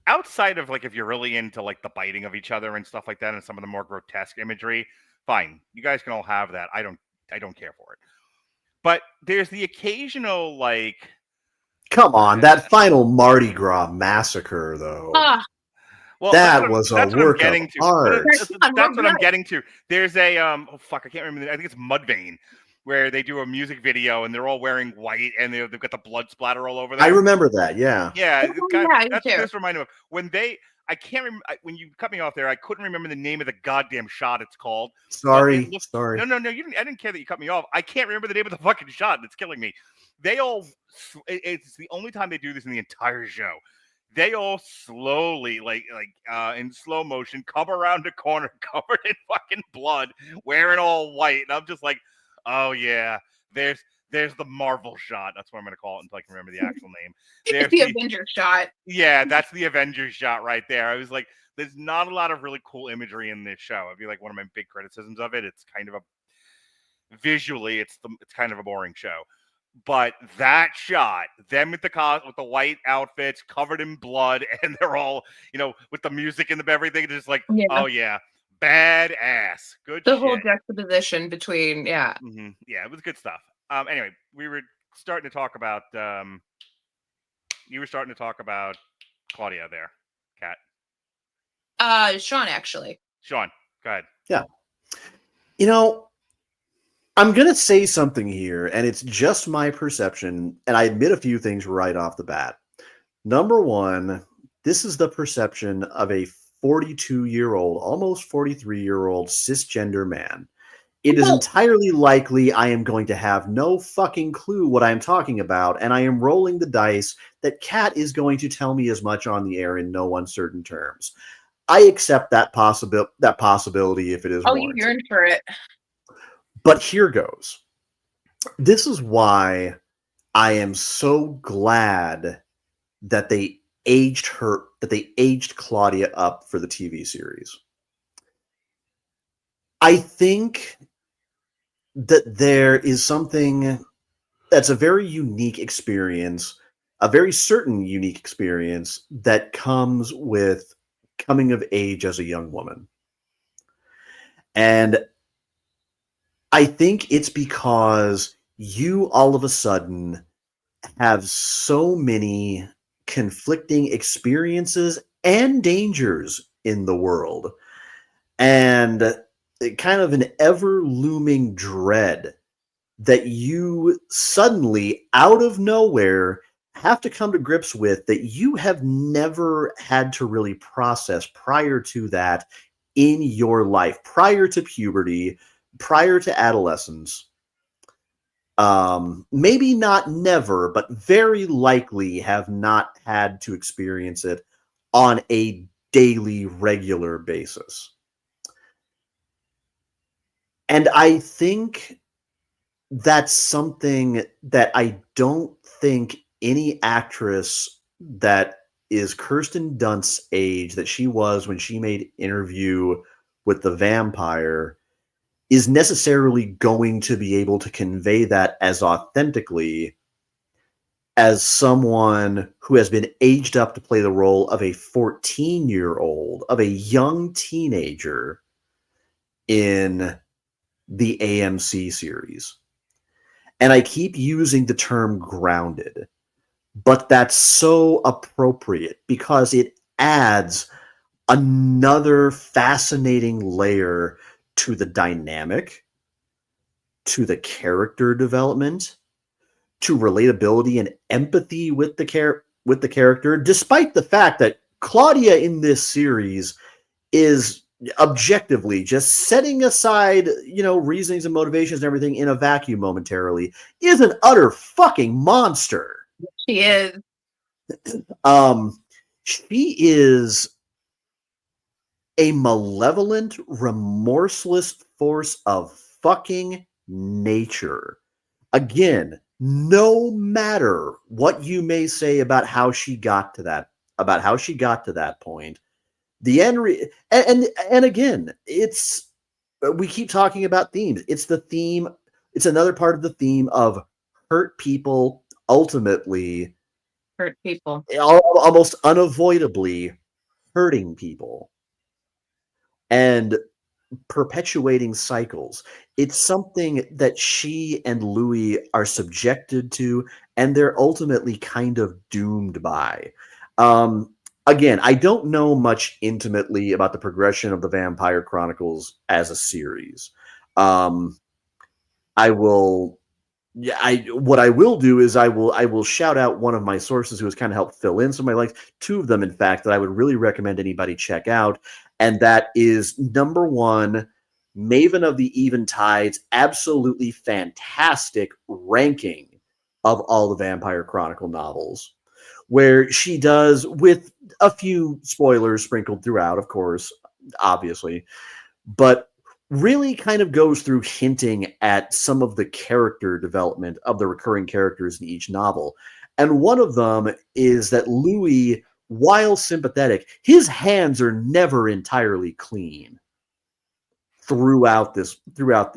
Outside of, like, if you're really into, like, the biting of each other and stuff like that, and some of the more grotesque imagery, fine. You guys can all have that. I don't care for it. But there's the occasional, like, come on, that final Mardi Gras massacre, though. Well, that was a work of art. That's what I'm getting to. There's a oh fuck, I can't remember. I think it's Mudvayne, where they do a music video and they're all wearing white and they've got the blood splatter all over them. I remember that. Yeah. Yeah. Yeah, That's what this reminded me of. When I can't remember when you cut me off there. I couldn't remember the name of the goddamn shot it's called. Sorry. No. You didn't. I didn't care that you cut me off. I can't remember the name of the fucking shot. That's killing me. They all. It's the only time they do this in the entire show. They all slowly, like in slow motion, come around a corner covered in fucking blood, wearing all white, and I'm just like, oh yeah, there's the Marvel shot. That's what I'm gonna call it until I can remember the actual name. There's the Avenger shot. Yeah, that's the Avengers shot right there. I was like, there's not a lot of really cool imagery in this show. I'd be like, one of my big criticisms of it. It's kind of visually, it's kind of a boring show. But that shot, them with the white outfits covered in blood, and they're all, with the music and everything, just like, oh yeah, badass, good. The whole juxtaposition between, yeah, yeah, it was good stuff. Anyway, we were starting to talk about. You were starting to talk about Claudia there, Kat. Sean, actually. Sean, go ahead. Yeah. I'm going to say something here, and it's just my perception, and I admit a few things right off the bat. Number one, this is the perception of a 42-year-old, almost 43-year-old cisgender man. It is entirely likely I am going to have no fucking clue what I'm talking about, and I am rolling the dice that Kat is going to tell me as much on the air in no uncertain terms. I accept that possibility if it is warranted. You yearned for it. But here goes. This is why I am so glad that they aged Claudia up for the TV series. I think that there is something that's a very unique experience, a very certain unique experience that comes with coming of age as a young woman. And I think it's because you all of a sudden have so many conflicting experiences and dangers in the world, and kind of an ever-looming dread that you suddenly, out of nowhere, have to come to grips with that you have never had to really process prior to that in your life, prior to puberty, prior to adolescence. Maybe not never, but very likely have not had to experience it on a daily, regular basis. And I think that's something that I don't think any actress that is Kirsten Dunst's age, that she was when she made Interview with the Vampire, is necessarily going to be able to convey that as authentically as someone who has been aged up to play the role of a 14-year-old, of a young teenager in the AMC series. And I keep using the term grounded, but that's so appropriate because it adds another fascinating layer to the dynamic, to the character development, to relatability and empathy with the character, despite the fact that Claudia in this series is objectively, just setting aside, reasonings and motivations and everything in a vacuum momentarily, is an utter fucking monster. She is. She is a malevolent, remorseless force of fucking nature. Again, no matter what you may say about how she got to that point, the end and again, we keep talking about themes. It's the theme. It's another part of the theme of hurt people ultimately hurt people, almost unavoidably hurting people and perpetuating cycles. It's something that she and Louis are subjected to, and they're ultimately kind of doomed by. Again, I don't know much intimately about the progression of the Vampire Chronicles as a series. I will Yeah, what I will do is I will shout out one of my sources who has kind of helped fill in some of my links. Two of them, in fact, that I would really recommend anybody check out, and that is number one, Maven of the Eventide's absolutely fantastic ranking of all the Vampire Chronicle novels, where she does, with a few spoilers sprinkled throughout, of course, obviously, but really kind of goes through hinting at some of the character development of the recurring characters in each novel. And one of them is that Louis, while sympathetic, his hands are never entirely clean throughout this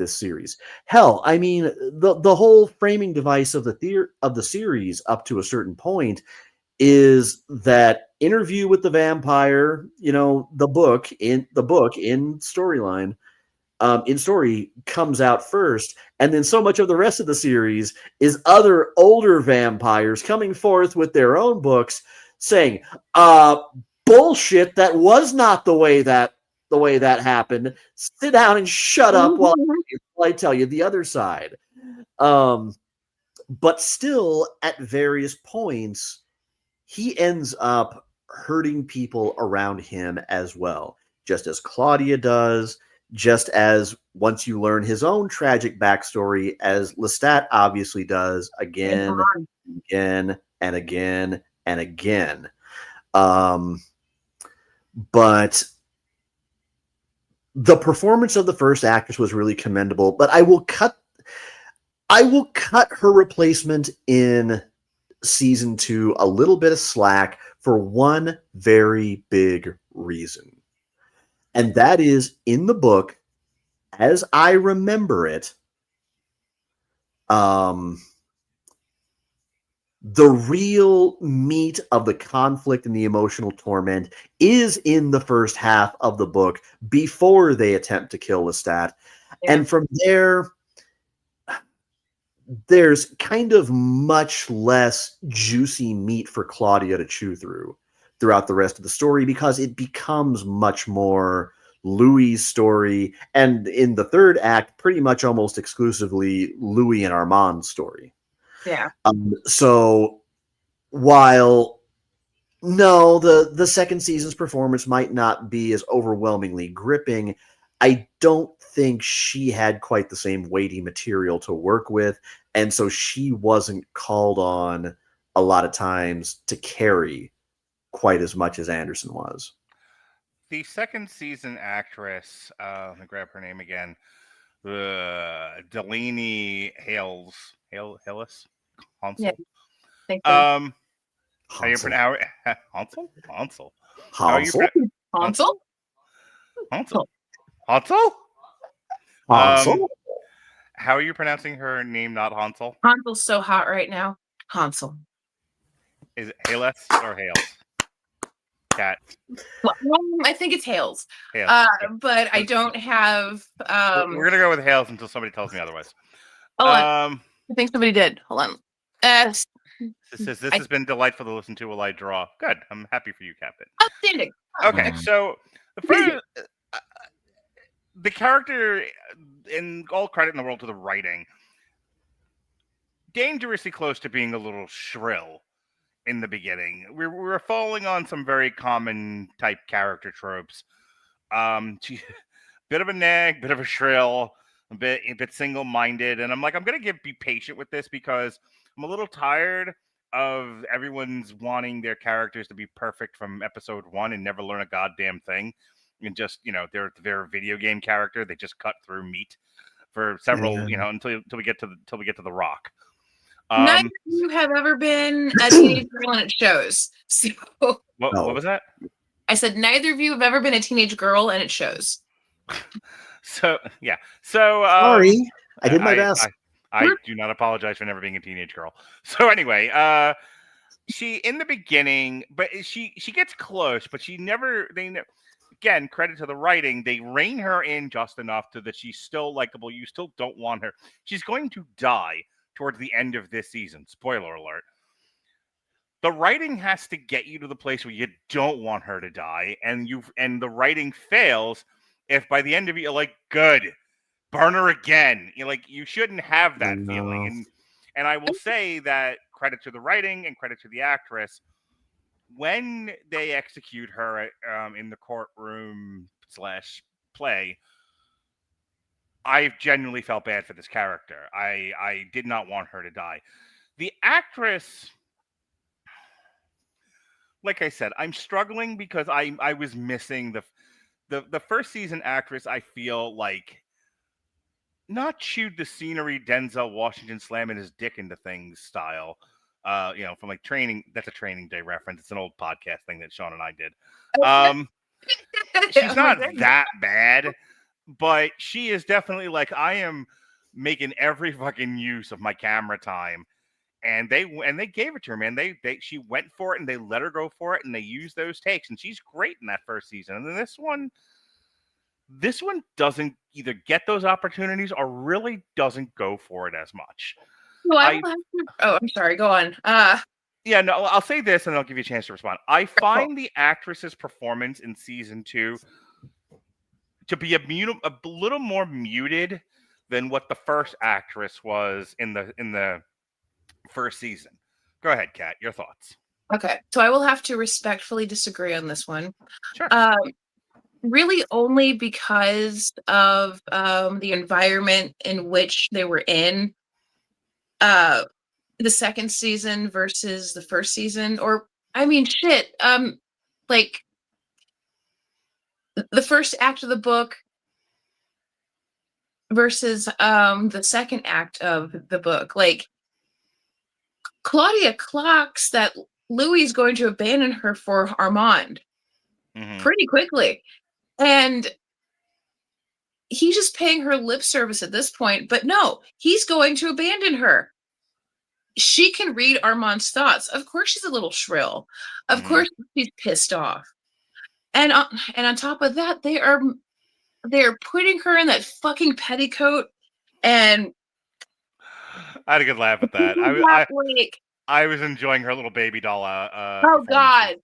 series. Hell, I mean, the whole framing device of the series up to a certain point is that interview with the vampire, the book in storyline, in story comes out first, and then so much of the rest of the series is other older vampires coming forth with their own books saying, bullshit, that was not the way that happened. Sit down and shut up while I tell you the other side. But still, at various points, he ends up hurting people around him as well, just as Claudia does, just as once you learn his own tragic backstory, as Lestat obviously does again, again, and again, and again. But the performance of the first actress was really commendable, but I will cut her replacement in season 2 a little bit of slack for one very big reason. And that is, in the book, as I remember it, the real meat of the conflict and the emotional torment is in the first half of the book before they attempt to kill Lestat. Yeah. And from there, there's kind of much less juicy meat for Claudia to chew throughout the rest of the story, because it becomes much more Louis' story, and in the third act, pretty much almost exclusively Louis and Armand's story. Yeah. So while the second season's performance might not be as overwhelmingly gripping, I don't think she had quite the same weighty material to work with, and so she wasn't called on a lot of times to carry quite as much as Anderson was. The second season actress, let me grab her name again, Delaney Hales, Hansel? Yeah. How you pronounce Hansel? Hansel? How are you pronouncing her name, not Hansel? Hansel's so hot right now. Hansel. Is it Hales or Hales? Cat. Well, I think it's Hales. But I don't have... We're going to go with Hales until somebody tells me otherwise. Hold on. I think somebody did. Hold on. This has been delightful to listen to while I draw. Good. I'm happy for you, Captain. Outstanding. Okay, so the first... the character, in all credit in the world to the writing, dangerously close to being a little shrill in the beginning. We were falling on some very common type character tropes. Bit of a nag, bit of a shrill, a bit single-minded, and I'm like, I'm gonna be patient with this because I'm a little tired of everyone's wanting their characters to be perfect from episode 1 and never learn a goddamn thing. And just, they're a video game character. They just cut through meat for several, until we get to the Rock. Neither of you have ever been a teenage girl, and it shows. So what was that? I said neither of you have ever been a teenage girl, and it shows. So yeah. So sorry, I did my best. I do not apologize for never being a teenage girl. So anyway, she in the beginning, but she gets close, but again, credit to the writing, they rein her in just enough that she's still likable. You still don't want her. She's going to die towards the end of this season. Spoiler alert. The writing has to get you to the place where you don't want her to die, and the writing fails if by the end of it you're like, good, burn her again. You shouldn't have that feeling. And I will say that credit to the writing and credit to the actress. When they execute her in the courtroom / play, I genuinely felt bad for this character. I did not want her to die. The actress, like I said, I'm struggling because I was missing the first season actress. I feel like not chewed the scenery, Denzel Washington slamming his dick into things style. From like Training. That's a Training Day reference. It's an old podcast thing that Sean and I did. She's Oh my not goodness. that bad, but she is definitely like, I am making every fucking use of my camera time. And they gave it to her, man. She went for it, and they let her go for it, and they used those takes, and she's great in that first season. And then this one doesn't either get those opportunities or really doesn't go for it as much. Well, I'm sorry. Go on. Yeah, no, I'll say this, and I'll give you a chance to respond. I find the actress's performance in season 2 to be a little more muted than what the first actress was in the first season. Go ahead, Kat. Your thoughts. Okay, so I will have to respectfully disagree on this one. Sure. Really only because of the environment in which they were in. The second season versus the first season, or I mean, shit. Like the first act of the book versus the second act of the book. Like Claudia clocks that Louis is going to abandon her for Armand pretty quickly, and he's just paying her lip service at this point. But no, he's going to abandon her. She can read Armand's thoughts. Of course, she's a little shrill. Of course, she's pissed off. And on top of that, they're putting her in that fucking petticoat. And I had a good laugh at that. I was enjoying her little baby doll. Oh God,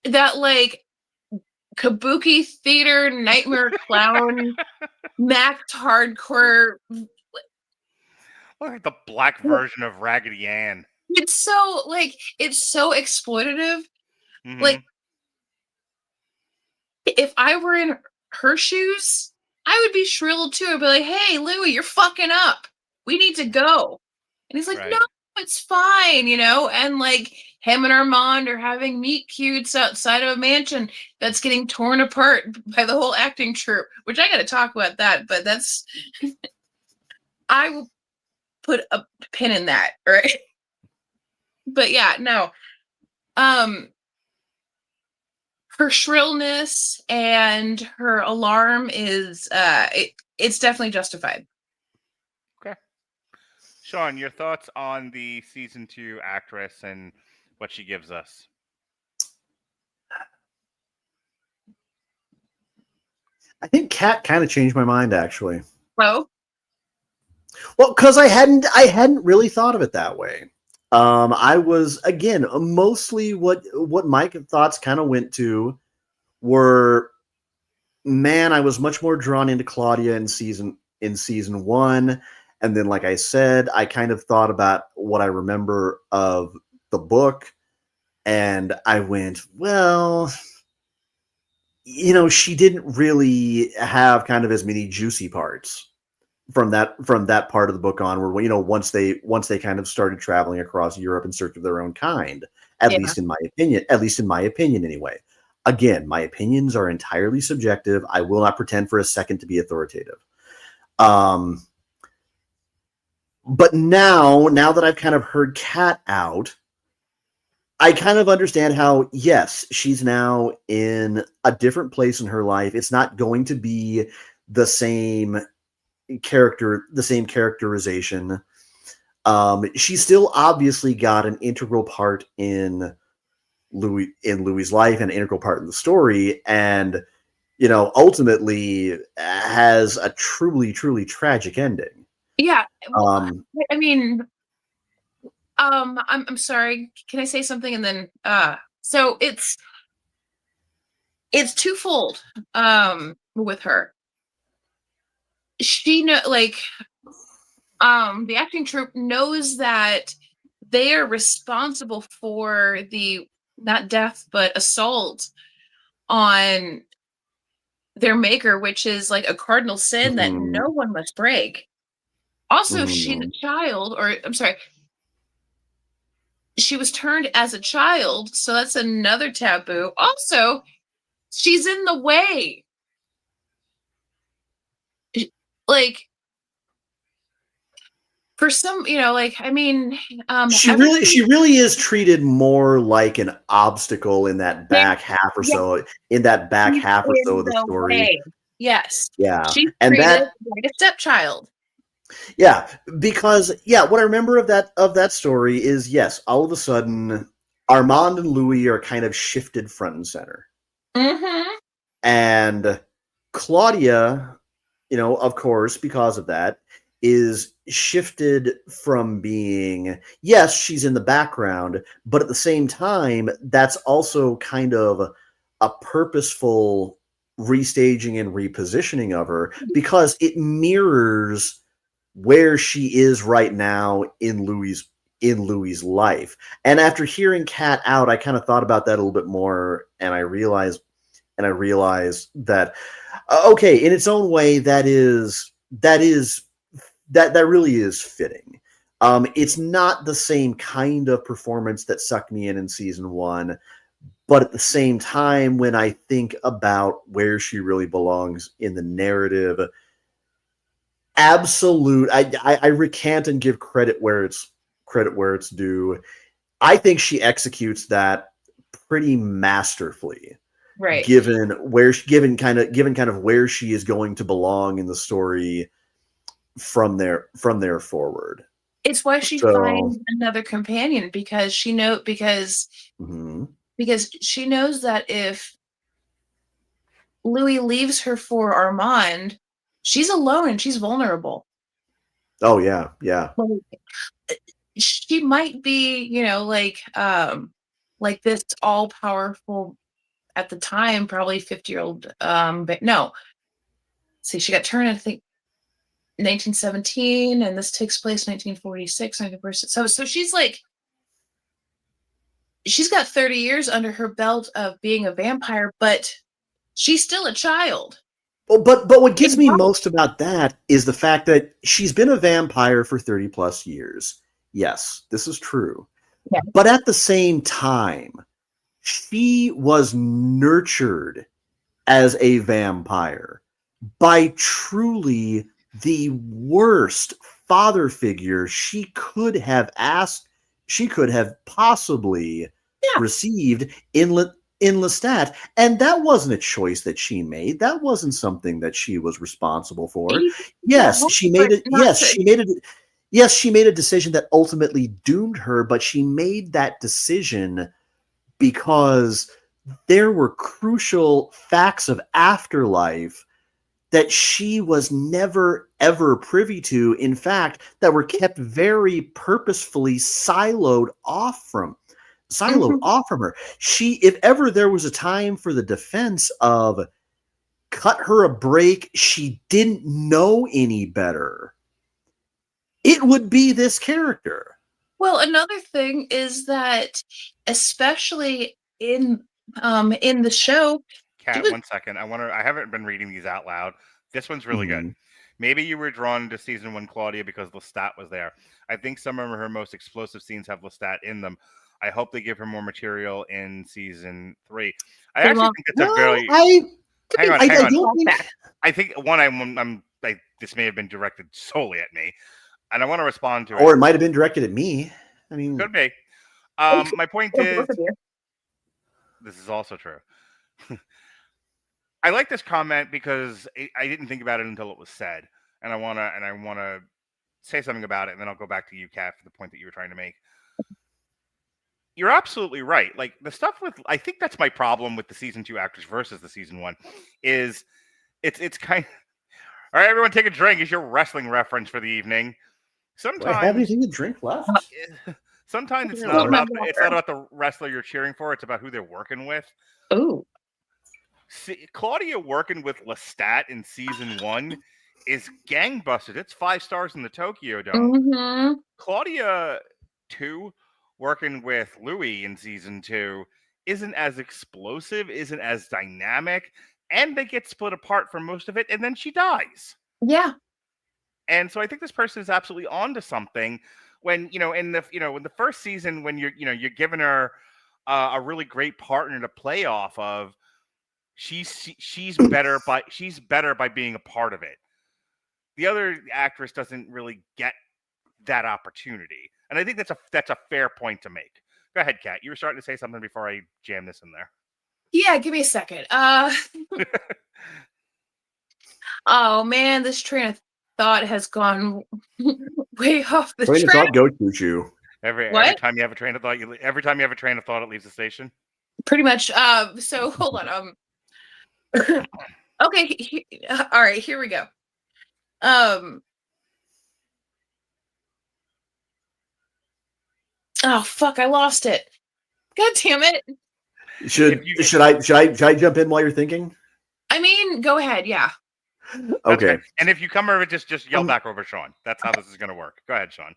that like kabuki theater nightmare clown max hardcore. Look like the black version of Raggedy Ann. It's so exploitative. Like, if I were in her shoes, I would be shrill too. I'd be like, "Hey, Louis, you're fucking up. We need to go." And he's like, Right. "No, it's fine," And like him and Armand are having meet cutes outside of a mansion that's getting torn apart by the whole acting troupe. Which I got to talk about that, but that's I will put a pin in that, right? But yeah, no. Her shrillness and her alarm is it's definitely justified. Okay. Sean, your thoughts on the season 2 actress and what she gives us? I think Kat kind of changed my mind, actually. Oh? Well, because I hadn't really thought of it that way. I was, again, mostly what my thoughts kind of went to were, man, I was much more drawn into Claudia in season 1, and then, like I said, I kind of thought about what I remember of the book, and I went, well, she didn't really have kind of as many juicy parts from that part of the book on, where once they kind of started traveling across Europe in search of their own kind, at least in my opinion anyway. Again, my opinions are entirely subjective. I will not pretend for a second to be authoritative. But now that I've kind of heard Kat out, I kind of understand how, yes, she's now in a different place in her life. It's not going to be the same characterization. She's still obviously got an integral part in Louis's life and an integral part in the story, and ultimately has a truly tragic ending. Yeah. Well, I mean, I'm sorry. Can I say something? And then so it's twofold with her. She the acting troupe knows that they are responsible for the not death but assault on their maker, which is like a cardinal sin that no one must break. Also, she's a child, or I'm sorry, she was turned as a child, so that's another taboo. Also, she's in the way. Like, for some, like, I mean, She really is treated more like an obstacle in that back half or so. In that back she's half or so of in the story. way. Yes. Yeah. She's And treated that like a stepchild. Yeah, because what I remember of that story is, yes, all of a sudden Armand and Louis are kind of shifted front and center. Mm-hmm. And Claudia, of course, because of that, is shifted from being, yes, she's in the background, but at the same time, that's also kind of a purposeful restaging and repositioning of her, because it mirrors where she is right now in Louis's life. And after hearing Cat Out, I kind of thought about that a little bit more, and I realized that okay, in its own way, that really is fitting. It's not the same kind of performance that sucked me in season 1, but at the same time, when I think about where she really belongs in the narrative, absolute. I recant and give credit where it's due. I think she executes that pretty masterfully. Right. Given kind of where she is going to belong in the story from there forward. It's why she finds another companion, because she knows that if Louis leaves her for Armand, she's alone and she's vulnerable. Oh yeah. She might be, like this all-powerful at the time, probably 50-year-old. But no, see, she got turned, I think, 1917, and this takes place 1946. So she's like, she's got 30 years under her belt of being a vampire, but she's still a child. Well, but what gets me most about that is the fact that she's been a vampire for 30 plus years. Yes, this is true. Yeah. But at the same time, she was nurtured as a vampire by truly the worst father figure she could have possibly received in Lestat, and that wasn't a choice that she made. That wasn't something that she was responsible for. Yes, she made it. Yes, she made a decision that ultimately doomed her, but she made that decision because there were crucial facts of afterlife that she was never, ever privy to. In fact, that were kept very purposefully siloed off from her. If ever there was a time for the defense of cut her a break, she didn't know any better, it would be this character. Well, another thing is that, especially in the show. Kat, 1 second. I haven't been reading these out loud. This one's really good. Maybe you were drawn to season 1 Claudia because Lestat was there. I think some of her most explosive scenes have Lestat in them. I hope they give her more material in season 3. I actually think it's a very. Hang on. I think this may have been directed solely at me, and I want to respond to it. Or it might have been directed at me. I mean, could be. My point is, this is also true. I like this comment because I didn't think about it until it was said, and I wanna say something about it, and then I'll go back to you, Kat, for the point that you were trying to make. You're absolutely right. Like the stuff with, I think that's my problem with the season 2 actors versus the season 1 is it's kind of, all right, everyone take a drink. Is your wrestling reference for the evening. Sometimes, do I have anything to drink left? Sometimes it's not about the wrestler you're cheering for. It's about who they're working with. Oh, See, Claudia working with Lestat in season 1 is gangbusters. It's 5 stars in the Tokyo Dome. Mm-hmm. Claudia 2, working with Louis in season 2, isn't as explosive, isn't as dynamic, and they get split apart for most of it, and then she dies. Yeah. And so I think this person is absolutely onto something. When in the first season, when you're giving her a really great partner to play off of, she's better by being a part of it. The other actress doesn't really get that opportunity, and I think that's a fair point to make. Go ahead, Kat. You were starting to say something before I jam this in there. Yeah, give me a second. Oh man, this train of thought has gone way off the Train of track. thought, go choo choo. Every What? time you have a train of thought, it leaves the station. Pretty much. So hold on. Okay. All right. Here we go. Oh fuck! I lost it. God damn it. Should I jump in while you're thinking? I mean, go ahead. Yeah. Okay. And if you come over, just yell back over Sean. That's how this is going to work. Go ahead, Sean.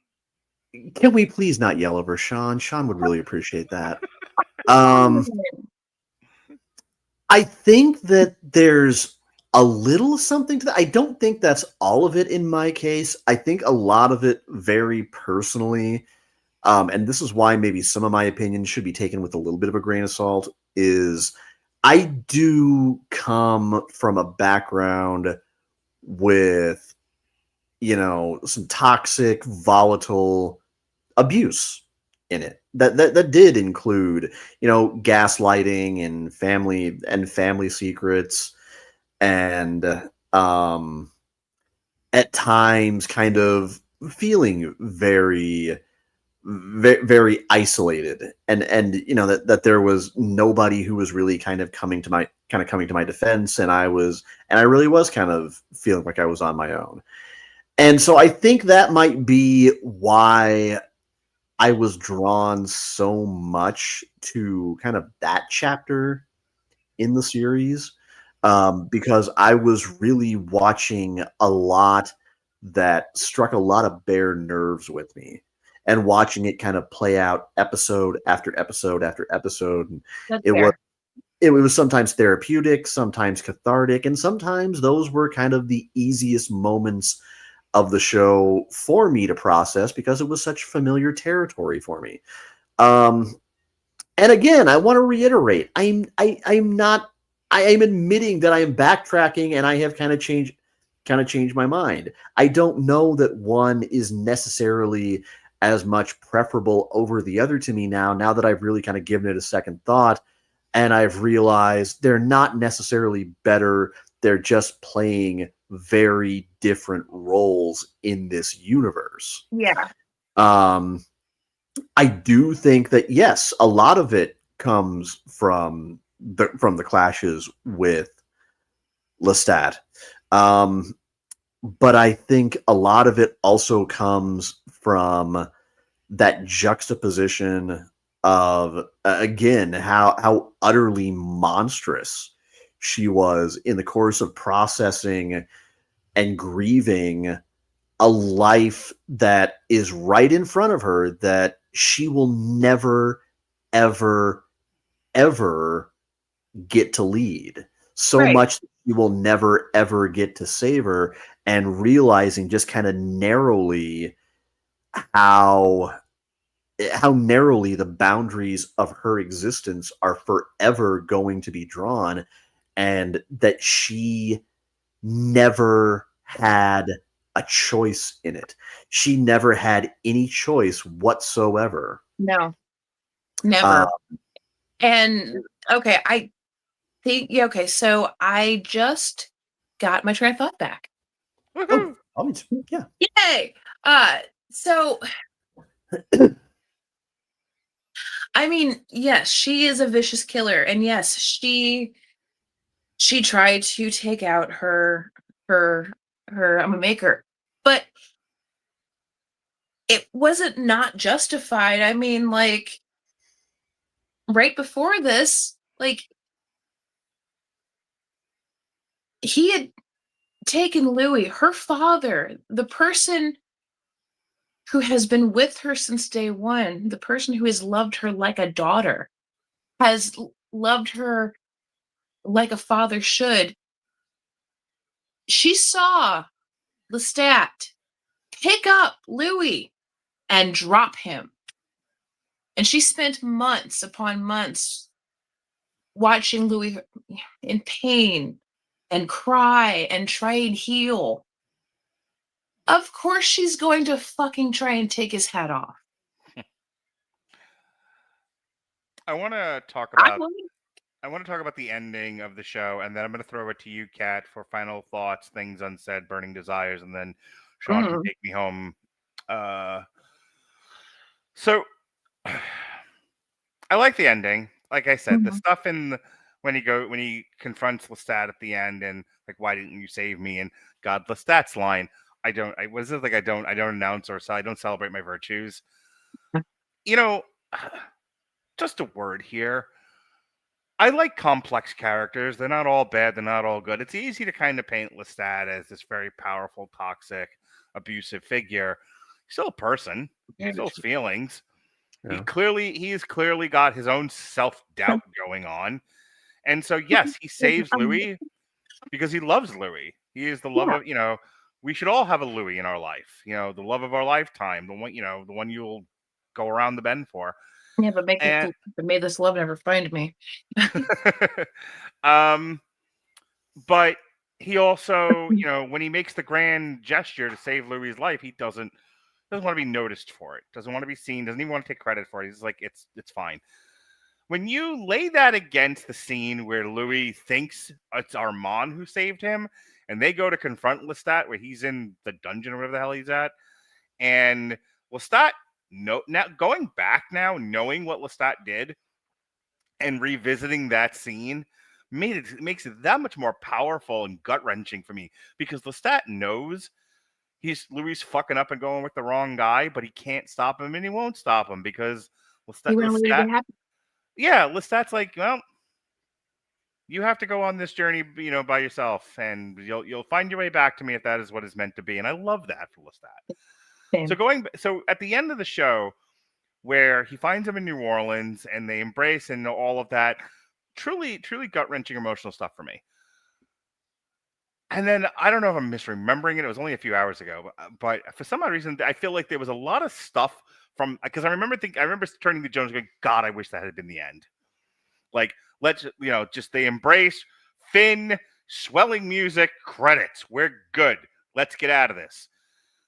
Can we please not yell over Sean? Sean would really appreciate that. I think that there's a little something to that. I don't think that's all of it in my case. I think a lot of it very personally, and this is why maybe some of my opinions should be taken with a little bit of a grain of salt, is I do come from a background with, some toxic, volatile abuse in it. That did include, gaslighting and family secrets, and at times kind of feeling very, very isolated, and that there was nobody who was really kind of coming to my defense, and I really was kind of feeling like I was on my own. And so I think that might be why I was drawn so much to kind of that chapter in the series, because I was really watching a lot that struck a lot of bare nerves with me, and watching it kind of play out episode after episode after episode. And it was sometimes therapeutic, sometimes cathartic, and sometimes those were kind of the easiest moments of the show for me to process, because it was such familiar territory for me. And again, I want to reiterate, I am admitting that I am backtracking, and I have kind of changed my mind. I don't know that one is necessarily as much preferable over the other to me now that I've really kind of given it a second thought, and I've realized they're not necessarily better. They're just playing very different roles in this universe. Yeah. I do think that, yes, a lot of it comes from the clashes with Lestat. But I think a lot of it also comes from that juxtaposition of, again, how utterly monstrous she was in the course of processing and grieving a life that is right in front of her, that she will never, ever, ever get to lead. So much that she will never, ever get to savor, and realizing just kind of narrowly how narrowly the boundaries of her existence are forever going to be drawn, and that she never had a choice in it. She never had any choice whatsoever. No, never. And okay, I think, yeah, okay, so I just got my train of thought back. Oh, yeah. Yay! So I mean, yes, she is a vicious killer, and yes, she tried to take out her I'm a maker, but it wasn't not justified. I mean, like, right before this, like, he had taken Louis, her father, the person who has been with her since day one, the person who has loved her like a daughter, has loved her like a father should. She saw Lestat pick up Louis and drop him. And she spent months upon months watching Louis in pain and cry and try and heal. Of course she's going to fucking try and take his head off. I want to talk I about would. I want to talk about the ending of the show, and then I'm going to throw it to you, Kat, for final thoughts, things unsaid, burning desires, and then Sean can take me home. So I like the ending. Like I said, the stuff when he confronts Lestat at the end, and like, why didn't you save me? And God, Lestat's line, I don't announce or I don't celebrate my virtues. You know, just a word here. I like complex characters. They're not all bad. They're not all good. It's easy to kind of paint Lestat as this very powerful, toxic, abusive figure. He's still a person. He still has feelings. Yeah. He's clearly got his own self-doubt going on. And so, yes, he saves Louis because he loves Louis. He is the love of, we should all have a Louis in our life. The love of our lifetime. The one you'll go around the bend for. Yeah, but may this love never find me. But he also, when he makes the grand gesture to save Louis' life, he doesn't want to be noticed for it. Doesn't want to be seen. Doesn't even want to take credit for it. He's like, it's fine. When you lay that against the scene where Louis thinks it's Armand who saved him, and they go to confront Lestat where he's in the dungeon or whatever the hell he's at, and Lestat, now going back now, knowing what Lestat did and revisiting that scene makes it that much more powerful and gut-wrenching for me, because Lestat knows Louis fucking up and going with the wrong guy, but he can't stop him, and he won't stop him because Lestat, Lestat's like, well, you have to go on this journey, by yourself, and you'll find your way back to me if that is what is meant to be. And I love that for Lestat. Same. So at the end of the show, where he finds him in New Orleans and they embrace and all of that, truly, truly gut-wrenching emotional stuff for me. And then I don't know if I'm misremembering it. It was only a few hours ago, but for some odd reason, I feel like there was a lot of stuff because I remember turning to Jones going, God, I wish that had been the end. Like, let's, just they embrace, Finn, swelling music, credits. We're good. Let's get out of this.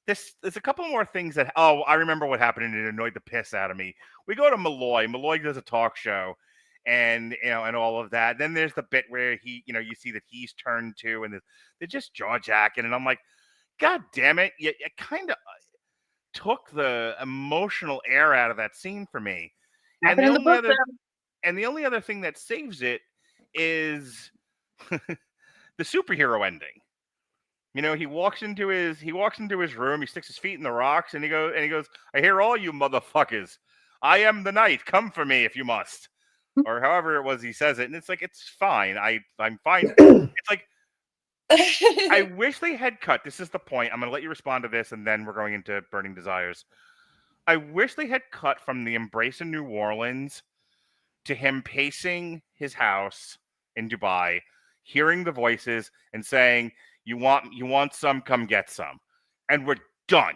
There's a couple more things that, I remember what happened, and it annoyed the piss out of me. We go to Malloy. Malloy does a talk show, and and all of that. Then there's the bit where he, you see that he's turned to, and they're just jaw-jacking, and I'm like, God damn it! You kind of took the emotional air out of that scene for me. And the only other thing that saves it is the superhero ending. He walks into his room, he sticks his feet in the rocks, and he goes, I hear all you motherfuckers. I am the knight. Come for me if you must. Or however it was he says it. And it's like, it's fine. I'm fine. It's like, I wish they had cut. This is the point. I'm going to let you respond to this, and then we're going into Burning Desires. I wish they had cut from the embrace in New Orleans to him pacing his house in Dubai, hearing the voices and saying, you want some, come get some. And we're done.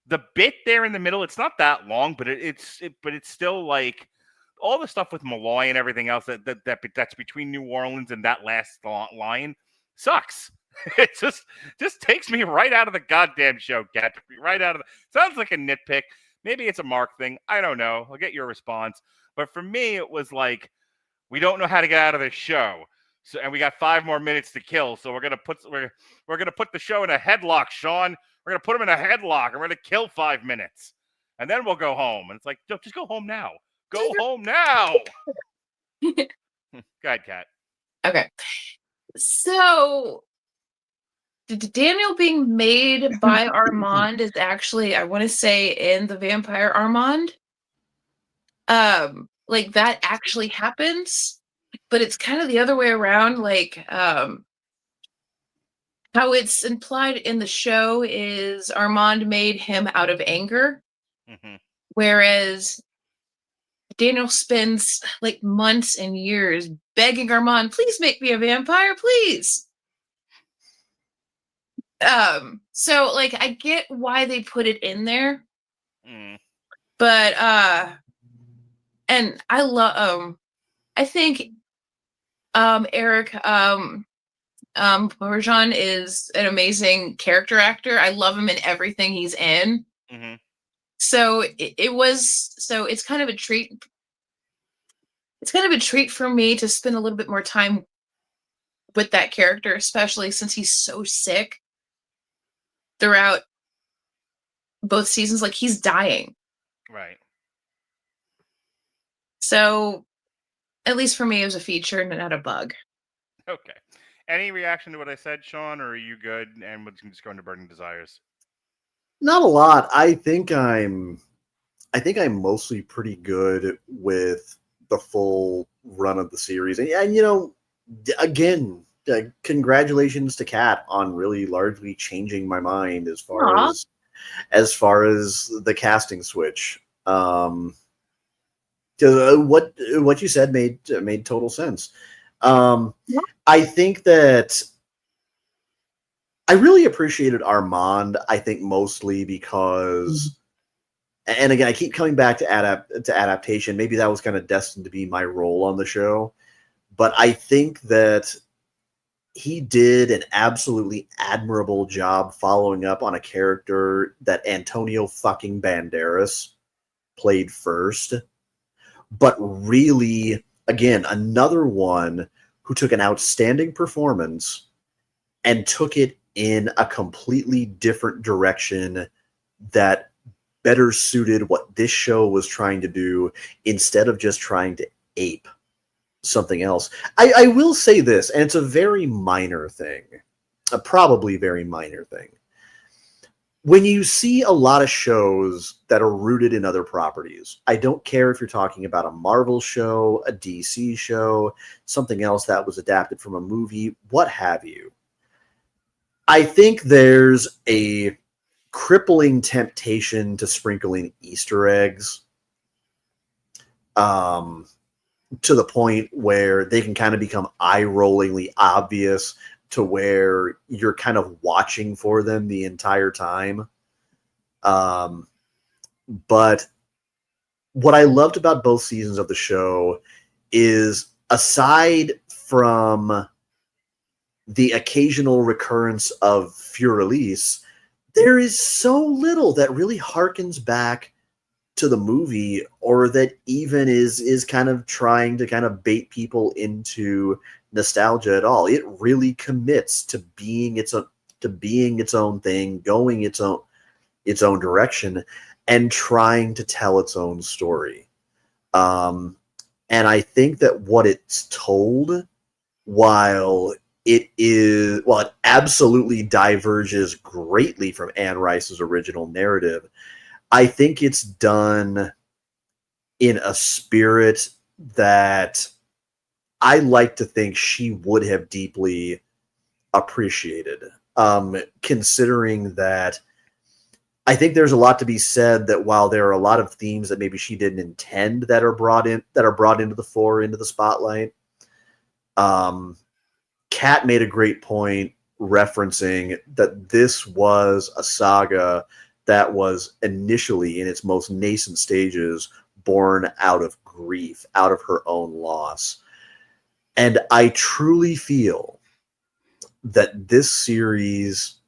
The bit there in the middle, it's not that long, but it's still like all the stuff with Malloy and everything else that's between New Orleans and that last line sucks. It just takes me right out of the goddamn show, Kat. Right out of sounds like a nitpick. Maybe it's a Mark thing. I don't know. I'll get your response. But for me, it was like, we don't know how to get out of this show. So, and we got 5 more minutes to kill. So we're gonna put the show in a headlock, Sean. We're gonna put him in a headlock, and we're gonna kill 5 minutes, and then we'll go home. And it's like, just go home now. Go home now. Go ahead, Kat. Okay. So Daniel being made by Armand is actually, I want to say, in the Vampire Armand. Like that actually happens, but it's kind of the other way around. Like, how it's implied in the show is Armand made him out of anger, Hmm. whereas Daniel spends like months and years begging Armand, please make me a vampire, please. So like I get why they put it in there, Mm. but and I love I think Eric Bourgeon is an amazing character actor. I love him in everything he's in. Hmm. So it's kind of a treat. It's kind of a treat for me to spend a little bit more time with that character, especially since he's so sick throughout both seasons. Like he's dying. Right. So at least for me, it was a feature and not a bug. Okay. Any reaction to what I said, Sean, or are you good? And we'll just go into Burning Desires. Not a lot. I think I'm mostly pretty good with the full run of the series. And you know, again, congratulations to Kat on really largely changing my mind as far Aw. as far as the casting switch. 'Cause, what you said made total sense. Yeah. I think that I really appreciated Armand. I think mostly because, and again, I keep coming back to adaptation. Maybe that was kind of destined to be my role on the show, but I think that he did an absolutely admirable job following up on a character that Antonio fucking Banderas played first. But really, again, another one who took an outstanding performance and took it in a completely different direction that better suited what this show was trying to do instead of just trying to ape something else. I will say this, and it's a very minor thing, a probably very minor thing. When you see a lot of shows that are rooted in other properties, I don't care if you're talking about a Marvel show, a DC show, something else that was adapted from a movie, what have you. I think there's a crippling temptation to sprinkle in Easter eggs to the point where they can kind of become eye-rollingly obvious to where you're kind of watching for them the entire time. But what I loved about both seasons of the show is, aside from the occasional recurrence of Furelise, there is so little that really harkens back to the movie, or that even is kind of trying to kind of bait people into nostalgia at all. It really commits to being its own thing, going its own direction, and trying to tell its own story. And I think that what it's told, while it absolutely diverges greatly from Anne Rice's original narrative, I think it's done in a spirit that I like to think she would have deeply appreciated. Considering that I think there's a lot to be said that while there are a lot of themes that maybe she didn't intend that are brought into the fore, into the spotlight, Kat made a great point referencing that this was a saga that was initially, in its most nascent stages, born out of grief, out of her own loss. And I truly feel that this series,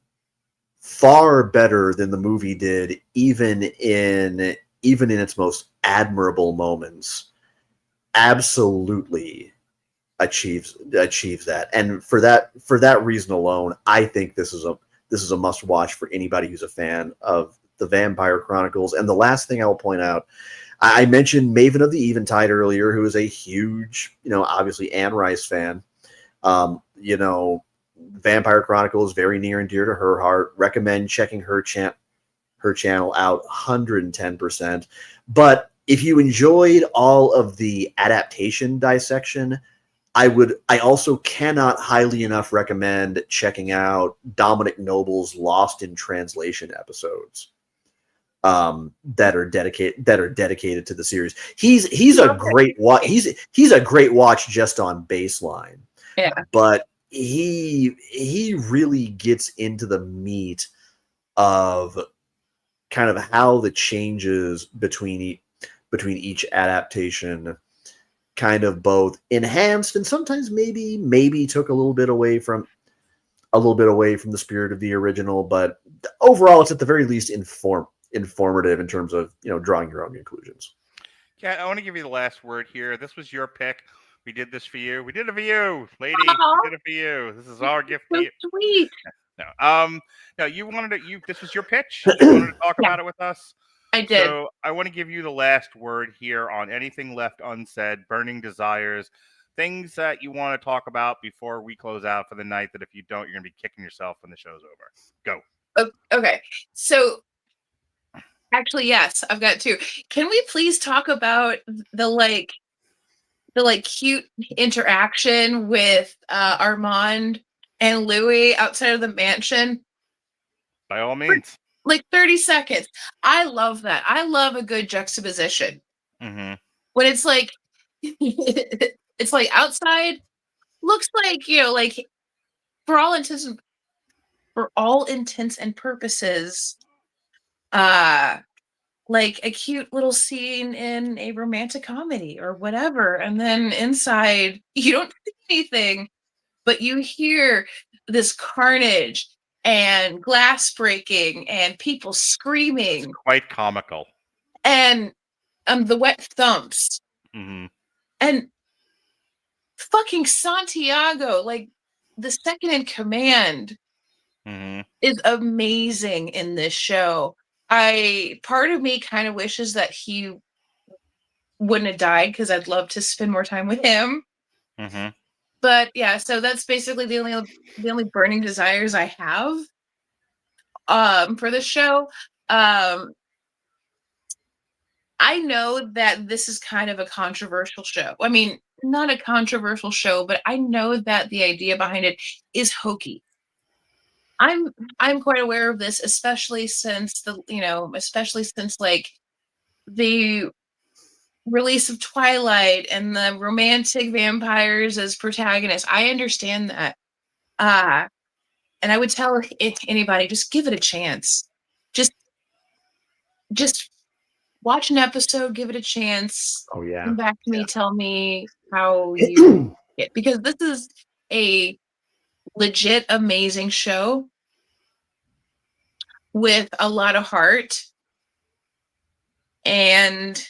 far better than the movie did, even in its most admirable moments, absolutely achieves that. And for that reason alone, I think this is a must watch for anybody who's a fan of the Vampire Chronicles. And the last thing I'll point out, I mentioned Maven of the Eventide earlier, who is a huge, obviously Anne Rice fan. Vampire Chronicles, very near and dear to her heart. Recommend checking her channel out 110%. But if you enjoyed all of the adaptation dissection, I also cannot highly enough recommend checking out Dominic Noble's Lost in Translation episodes. That are dedicated to the series. He's a great watch. He's a great watch just on baseline. Yeah. But he really gets into the meat of kind of how the changes between each adaptation kind of both enhanced and sometimes maybe took a little bit away from the spirit of the original, but overall it's at the very least informative in terms of, drawing your own conclusions. Yeah, I want to give you the last word here. This was your pick. We did this for you. We did it for you, lady. Aw. We did it for you. This is our gift to So you. sweet. No, you wanted to. This was your pitch. You wanted to talk Yeah. about it with us. I did. So I want to give you the last word here on anything left unsaid, burning desires, things that you want to talk about before we close out for the night. That if you don't, you're gonna be kicking yourself when the show's over. Go. Okay. So actually, yes, I've got two. Can we please talk about the cute interaction with Armand and Louis outside of the mansion? By all means. Like 30 seconds. I love that. I love a good juxtaposition. Mm-hmm. When it's like it's like outside looks like, like for all intents and purposes, like a cute little scene in a romantic comedy or whatever. And then inside, you don't see anything, but you hear this carnage and glass breaking and people screaming Quite comical. and the wet thumps. Mm-hmm. And fucking Santiago, like the second in command, Mm-hmm. is amazing in this show. Part of me kind of wishes that he wouldn't have died because I'd love to spend more time with him. Mm-hmm. But yeah, so that's basically the only burning desires I have for the show. I know that this is kind of a controversial show. I mean, not a controversial show, but I know that the idea behind it is hokey. I'm quite aware of this, especially since like the release of Twilight and the romantic vampires as protagonists. I understand that. And I would tell anybody, just give it a chance. Just watch an episode, give it a chance. Oh yeah. Come back to me, tell me how you it, because this is a legit amazing show with a lot of heart and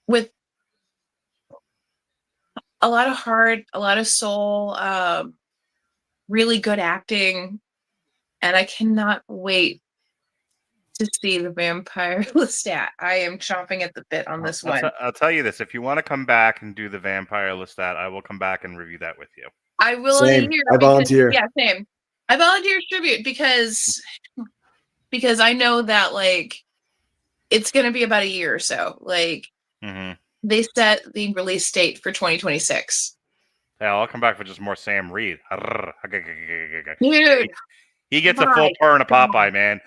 with a lot of heart, a lot of soul, really good acting, and I cannot wait to see the Vampire Lestat. I am chomping at the bit on this one. I'll tell you this: if you want to come back and do the Vampire Lestat, I will come back and review that with you. I will. Same. I volunteer. Yeah, same. I volunteer tribute because I know that like it's going to be about a year or so. Like they set the release date for 2026. Yeah, I'll come back for just more Sam Reid. Dude, he gets a full turn of Popeye, man.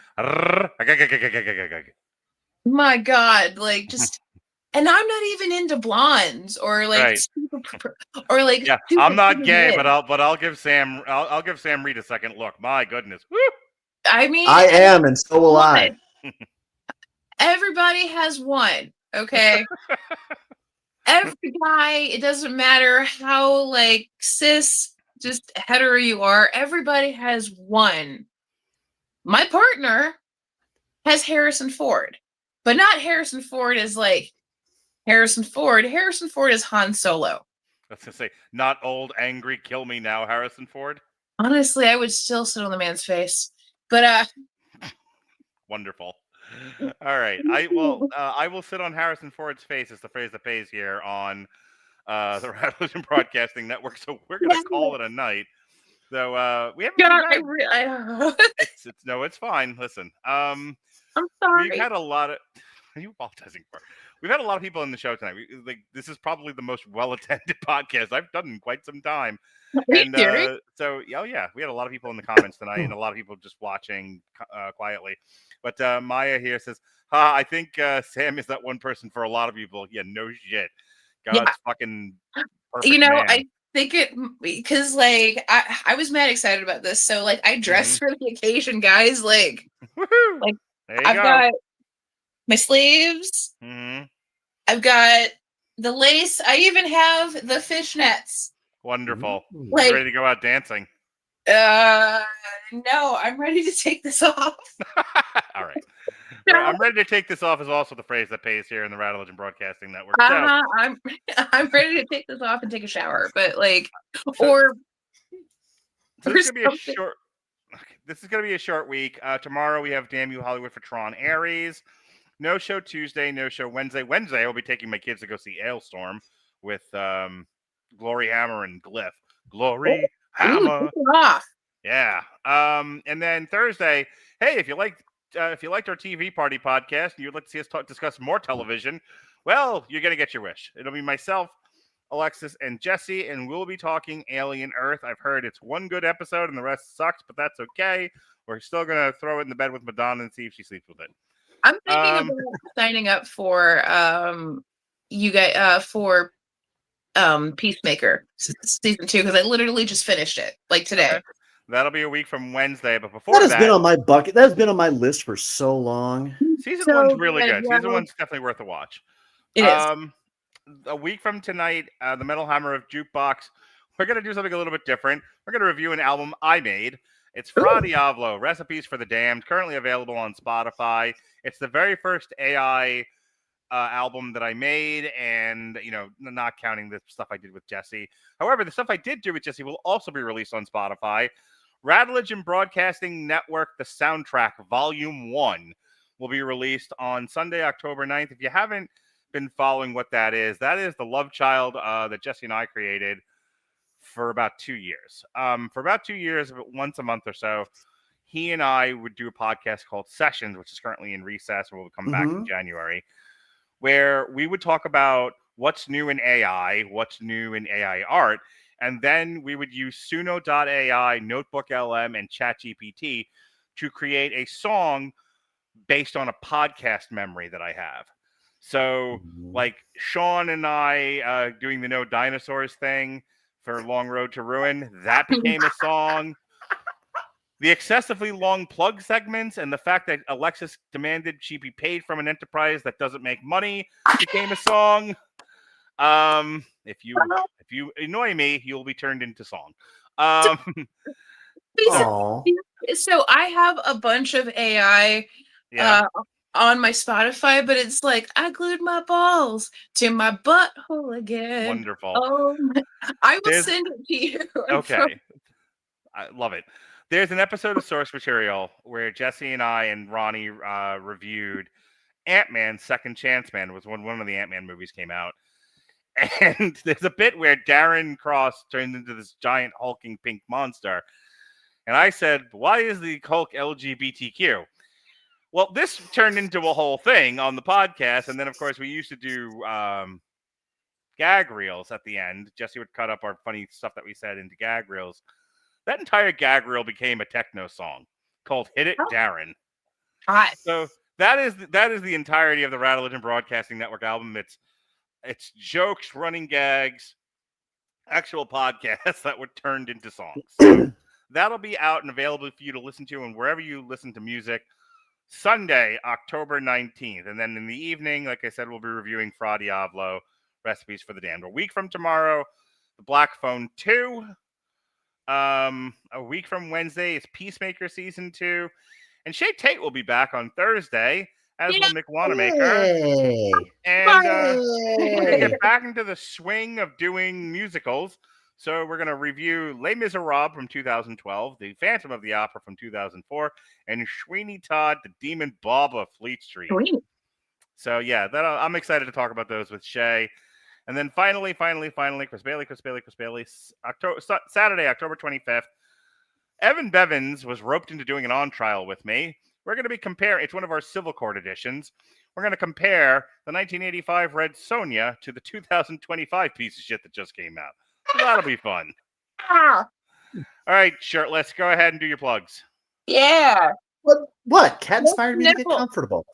My God, like just, and I'm not even into blondes or like Right. or like. Yeah, I'm not gay, but I'll give Sam Reid a second look. My goodness, woo! I mean, I am, and so will I. Everybody has one, okay? Every guy, it doesn't matter how like cis, just hetero you are, everybody has one. My partner has Harrison Ford, but not Harrison Ford as like Harrison Ford. Harrison Ford is Han Solo. I was gonna say, not old, angry, kill me now, Harrison Ford. Honestly, I would still sit on the man's face, but Wonderful. All right, I will sit on Harrison Ford's face, is the phrase that pays here on the Revolution Broadcasting Network. So we're gonna call it a night. So we haven't. No, it's fine. Listen, I'm sorry. we've had a lot of. What are you apologizing for? We've had a lot of people in the show tonight. This is probably the most well-attended podcast I've done in quite some time. And so, yeah, we had a lot of people in the comments tonight, and a lot of people just watching quietly. But Maya here says, I think Sam is that one person for a lot of people. Yeah, no shit. God's fucking perfect man. I think it, because like I was mad excited about this, so like I dressed for the occasion, guys. Like, woohoo! Like There you I've go. got my sleeves. I've got the lace. I even have the fishnets. Wonderful. Like, ready to go out dancing. No, I'm ready to take this off. All right. I'm ready to take this off is also the phrase that pays here in the Rattledge Broadcasting Network. So, I'm ready to take this off and take a shower, but like, so this is gonna be a short. This is gonna be a short week. Tomorrow we have Damn You Hollywood for Tron Aries. No show Tuesday. No show Wednesday. Wednesday I'll be taking my kids to go see Ailstorm with Glory Hammer and Glyph. Glory Hammer. Yeah. And then Thursday. Hey, if you liked our TV Party podcast and you'd like to see us discuss more television, well, you're going to get your wish. It'll be myself, Alexis, and Jesse, and we'll be talking Alien Earth. I've heard it's one good episode and the rest sucks, but that's okay. We're still going to throw it in the bed with Madonna and see if she sleeps with it. I'm thinking about signing up for you guys for Peacemaker season 2 because I literally just finished it like today. Okay. That'll be a week from Wednesday, but before that has been on my bucket. That has been on my list for so long. Season 1's really good. Yeah. Season 1's definitely worth a watch. It is. A week from tonight, the Metal Hammer of Jukebox, we're going to do something a little bit different. We're going to review an album I made. It's Fra Diavolo, Recipes for the Damned, currently available on Spotify. It's the very first AI album that I made, and, not counting the stuff I did with Jesse. However, the stuff I did do with Jesse will also be released on Spotify. Rattledge and Broadcasting Network, the soundtrack, Volume 1, will be released on Sunday, October 9th. If you haven't been following what that is the love child that Jesse and I created for about 2 years. For about 2 years, once a month or so, he and I would do a podcast called Sessions, which is currently in recess, and will come back in January, where we would talk about what's new in AI, what's new in AI art, and then we would use Suno.ai, Notebook LM, and ChatGPT to create a song based on a podcast memory that I have. So, like Sean and I doing the No Dinosaurs thing for Long Road to Ruin, that became a song. The excessively long plug segments and the fact that Alexis demanded she be paid from an enterprise that doesn't make money became a song. If you annoy me, you'll be turned into song. So I have a bunch of AI on my Spotify, but it's like I glued my balls to my butthole again. Wonderful. I will send it to you. Okay. I love it. There's an episode of Source Material where Jesse and I and Ronnie reviewed Ant-Man Second Chance Man. It was when one of the Ant-Man movies came out. And there's a bit where Darren Cross turns into this giant hulking pink monster. And I said, why is the Hulk LGBTQ? Well, this turned into a whole thing on the podcast. And then, of course, we used to do gag reels at the end. Jesse would cut up our funny stuff that we said into gag reels. That entire gag reel became a techno song called Hit It, Darren. Hi. So that is the entirety of the Rattledge and Broadcasting Network album. It's jokes, running gags, actual podcasts that were turned into songs. So that'll be out and available for you to listen to and wherever you listen to music Sunday, October 19th. And then in the evening, like I said, we'll be reviewing Fra Diavolo, Recipes for the Damned. A week from tomorrow, The Black Phone 2. A week from Wednesday is Peacemaker Season 2. And Shay Tate will be back on Thursday, as will Mick Wanamaker. And we're going to get back into the swing of doing musicals. So we're going to review Les Miserables from 2012, The Phantom of the Opera from 2004, and Sweeney Todd, The Demon Bob of Fleet Street. So yeah, I'm excited to talk about those with Shay. And then finally, Chris Bailey, Saturday, October 25th. Evan Bevins was roped into doing an on trial with me. We're going to be comparing, it's one of our civil court editions. we're going to compare the 1985 Red Sonja to the 2025 piece of shit that just came out. So that'll be fun. All right, Shirtless, go ahead and do your plugs. Yeah. What? Cat inspired me to get Nipple. comfortable.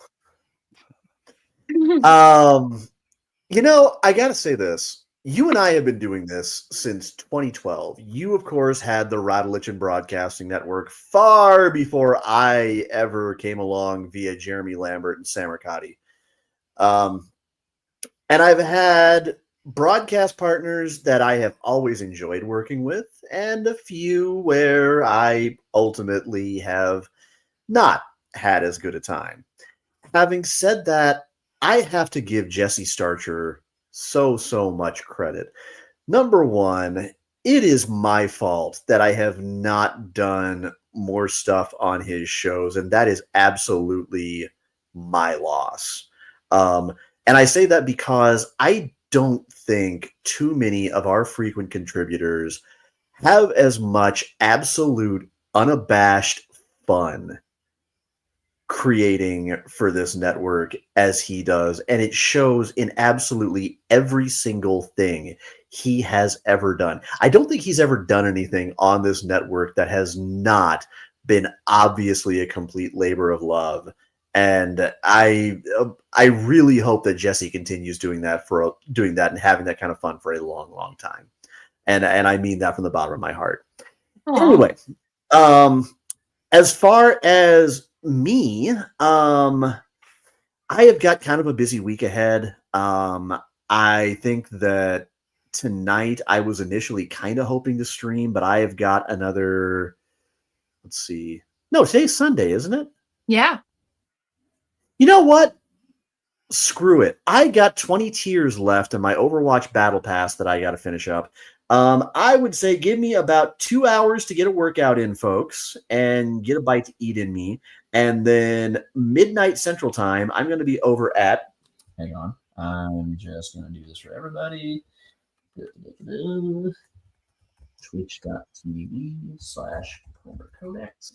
I gotta say this. You and I have been doing this since 2012. You, of course, had the Radulich Broadcasting Network far before I ever came along via Jeremy Lambert and Sam Riccati. And I've had broadcast partners that I have always enjoyed working with, and a few where I ultimately have not had as good a time. Having said that, I have to give Jesse Starcher so much credit. Number one, it is my fault that I have not done more stuff on his shows, and that is absolutely my loss. And I say that because I don't think too many of our frequent contributors have as much absolute, unabashed fun creating for this network as he does, and it shows in absolutely every single thing he has ever done. I don't think he's ever done anything on this network that has not been obviously a complete labor of love, and I really hope that Jesse continues doing that and having that kind of fun for a long time, and I mean that from the bottom of my heart. Aww. Anyway, as far as me, I have got kind of a busy week ahead. I think that tonight I was initially kind of hoping to stream, but I have got another, let's see. No, today's Sunday, isn't it? Yeah. You know what? Screw it. I got 20 tiers left in my Overwatch Battle Pass that I got to finish up. I would say give me about 2 hours to get a workout in, folks, and get a bite to eat in me. And then midnight Central Time, I'm going to be over at... Hang on. I'm just going to do this for everybody. Twitch.tv/ComerCodex.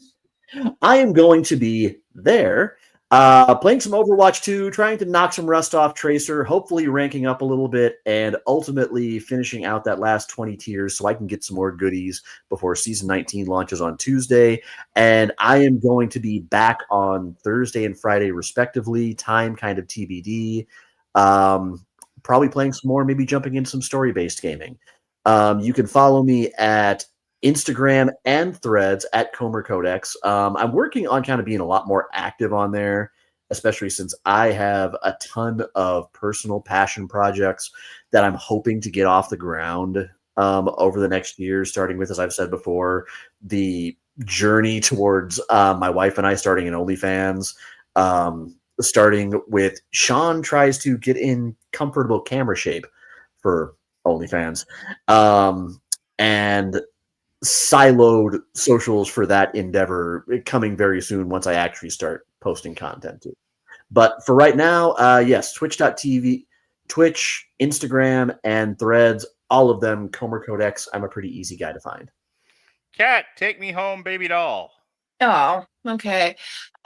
I am going to be there playing some Overwatch 2, trying to knock some rust off Tracer, hopefully ranking up a little bit, and ultimately finishing out that last 20 tiers so I can get some more goodies before Season 19 launches on Tuesday. And I am going to be back on Thursday and Friday, respectively. Time kind of TBD. Probably playing some more, maybe jumping into some story-based gaming. You can follow me at Instagram and Threads at Comer Codex. I'm working on kind of being a lot more active on there, especially since I have a ton of personal passion projects that I'm hoping to get off the ground over the next year, starting with, as I've said before, the journey towards my wife and I starting an OnlyFans, starting with Sean tries to get in comfortable camera shape for OnlyFans, and siloed socials for that endeavor coming very soon once I actually start posting content too. But for right now, yes, twitch.tv, Twitch, Instagram, and Threads, all of them, Comer Codex. I'm a pretty easy guy to find. Cat, take me home, baby doll. Oh, okay.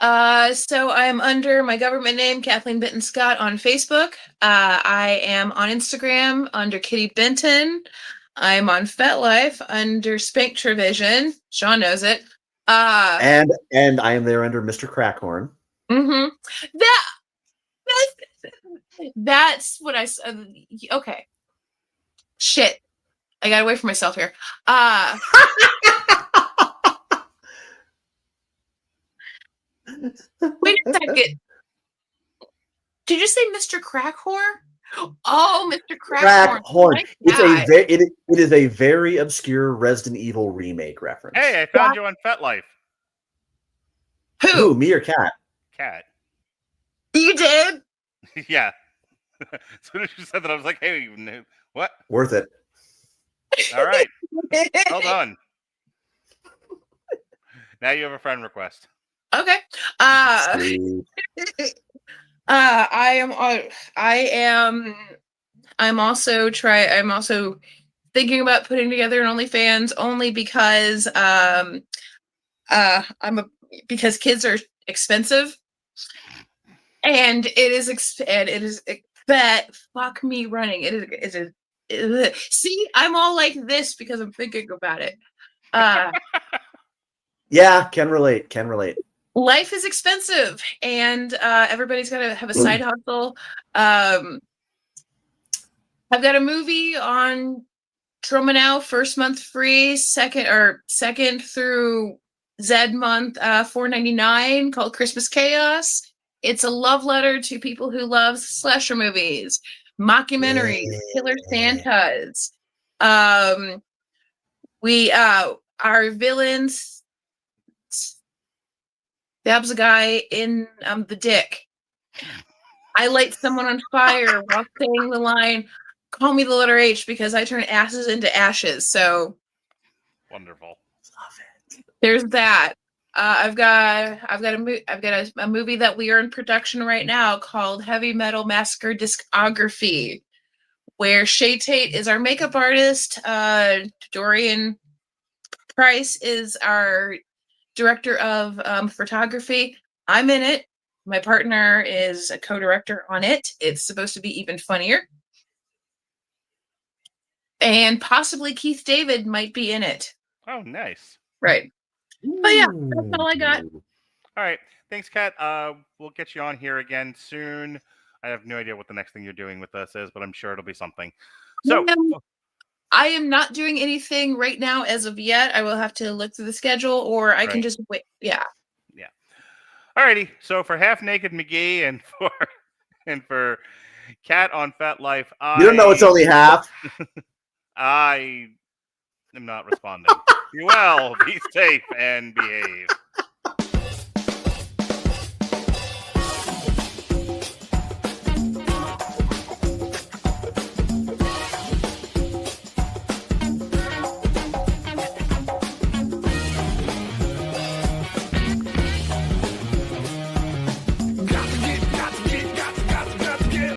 So I'm under my government name, Kathleen Benton Scott, on Facebook. I am on Instagram under Kitty Benton. I'm on FetLife under Spank Trevision. Sean knows it. And I am there under Mr. Crackhorn. Mm-hmm. That's what I said. Okay. Shit. I got away from myself here. Wait a second. Did you say Mr. Crackhorn? Oh, Mr. Crackhorn. It is a very obscure Resident Evil remake reference. Hey, I found you on FetLife. Who, me or Cat? Cat. You did? Yeah. As soon as you said that, I was like, hey, what? Worth it. All right. Well done. Now you have a friend request. Okay. I'm also thinking about putting together an OnlyFans only because because kids are expensive and it is that fuck me running. See, I'm all like this because I'm thinking about it. Yeah, can relate. Life is expensive, and everybody's got to have a side hustle. I've got a movie on Troma now, first month free, second through Zed month, $4.99, called Christmas Chaos. It's a love letter to people who love slasher movies, mockumentaries, killer Santas. Our villains stabs a guy in the dick. I light someone on fire while saying the line, "Call me the letter H," because I turn asses into ashes. So Wonderful. there's that. I've got a movie that we are in production right now called Heavy Metal Massacre Discography, where Shay Tate is our makeup artist. Dorian Price is our director of photography. I'm in it. My partner is a co-director on it. It's supposed to be even funnier. And possibly Keith David might be in it. Oh, nice. Right. But yeah, that's all I got. All right. Thanks, Kat. We'll get you on here again soon. I have no idea what the next thing you're doing with us is, but I'm sure it'll be something. So I am not doing anything right now as of yet. I will have to look through the schedule, or I can just wait. Yeah. Alrighty, so for Half Naked McGee and for Cat on Fat Life, You don't know it's only half. I am not responding. Be well, be safe, and behave.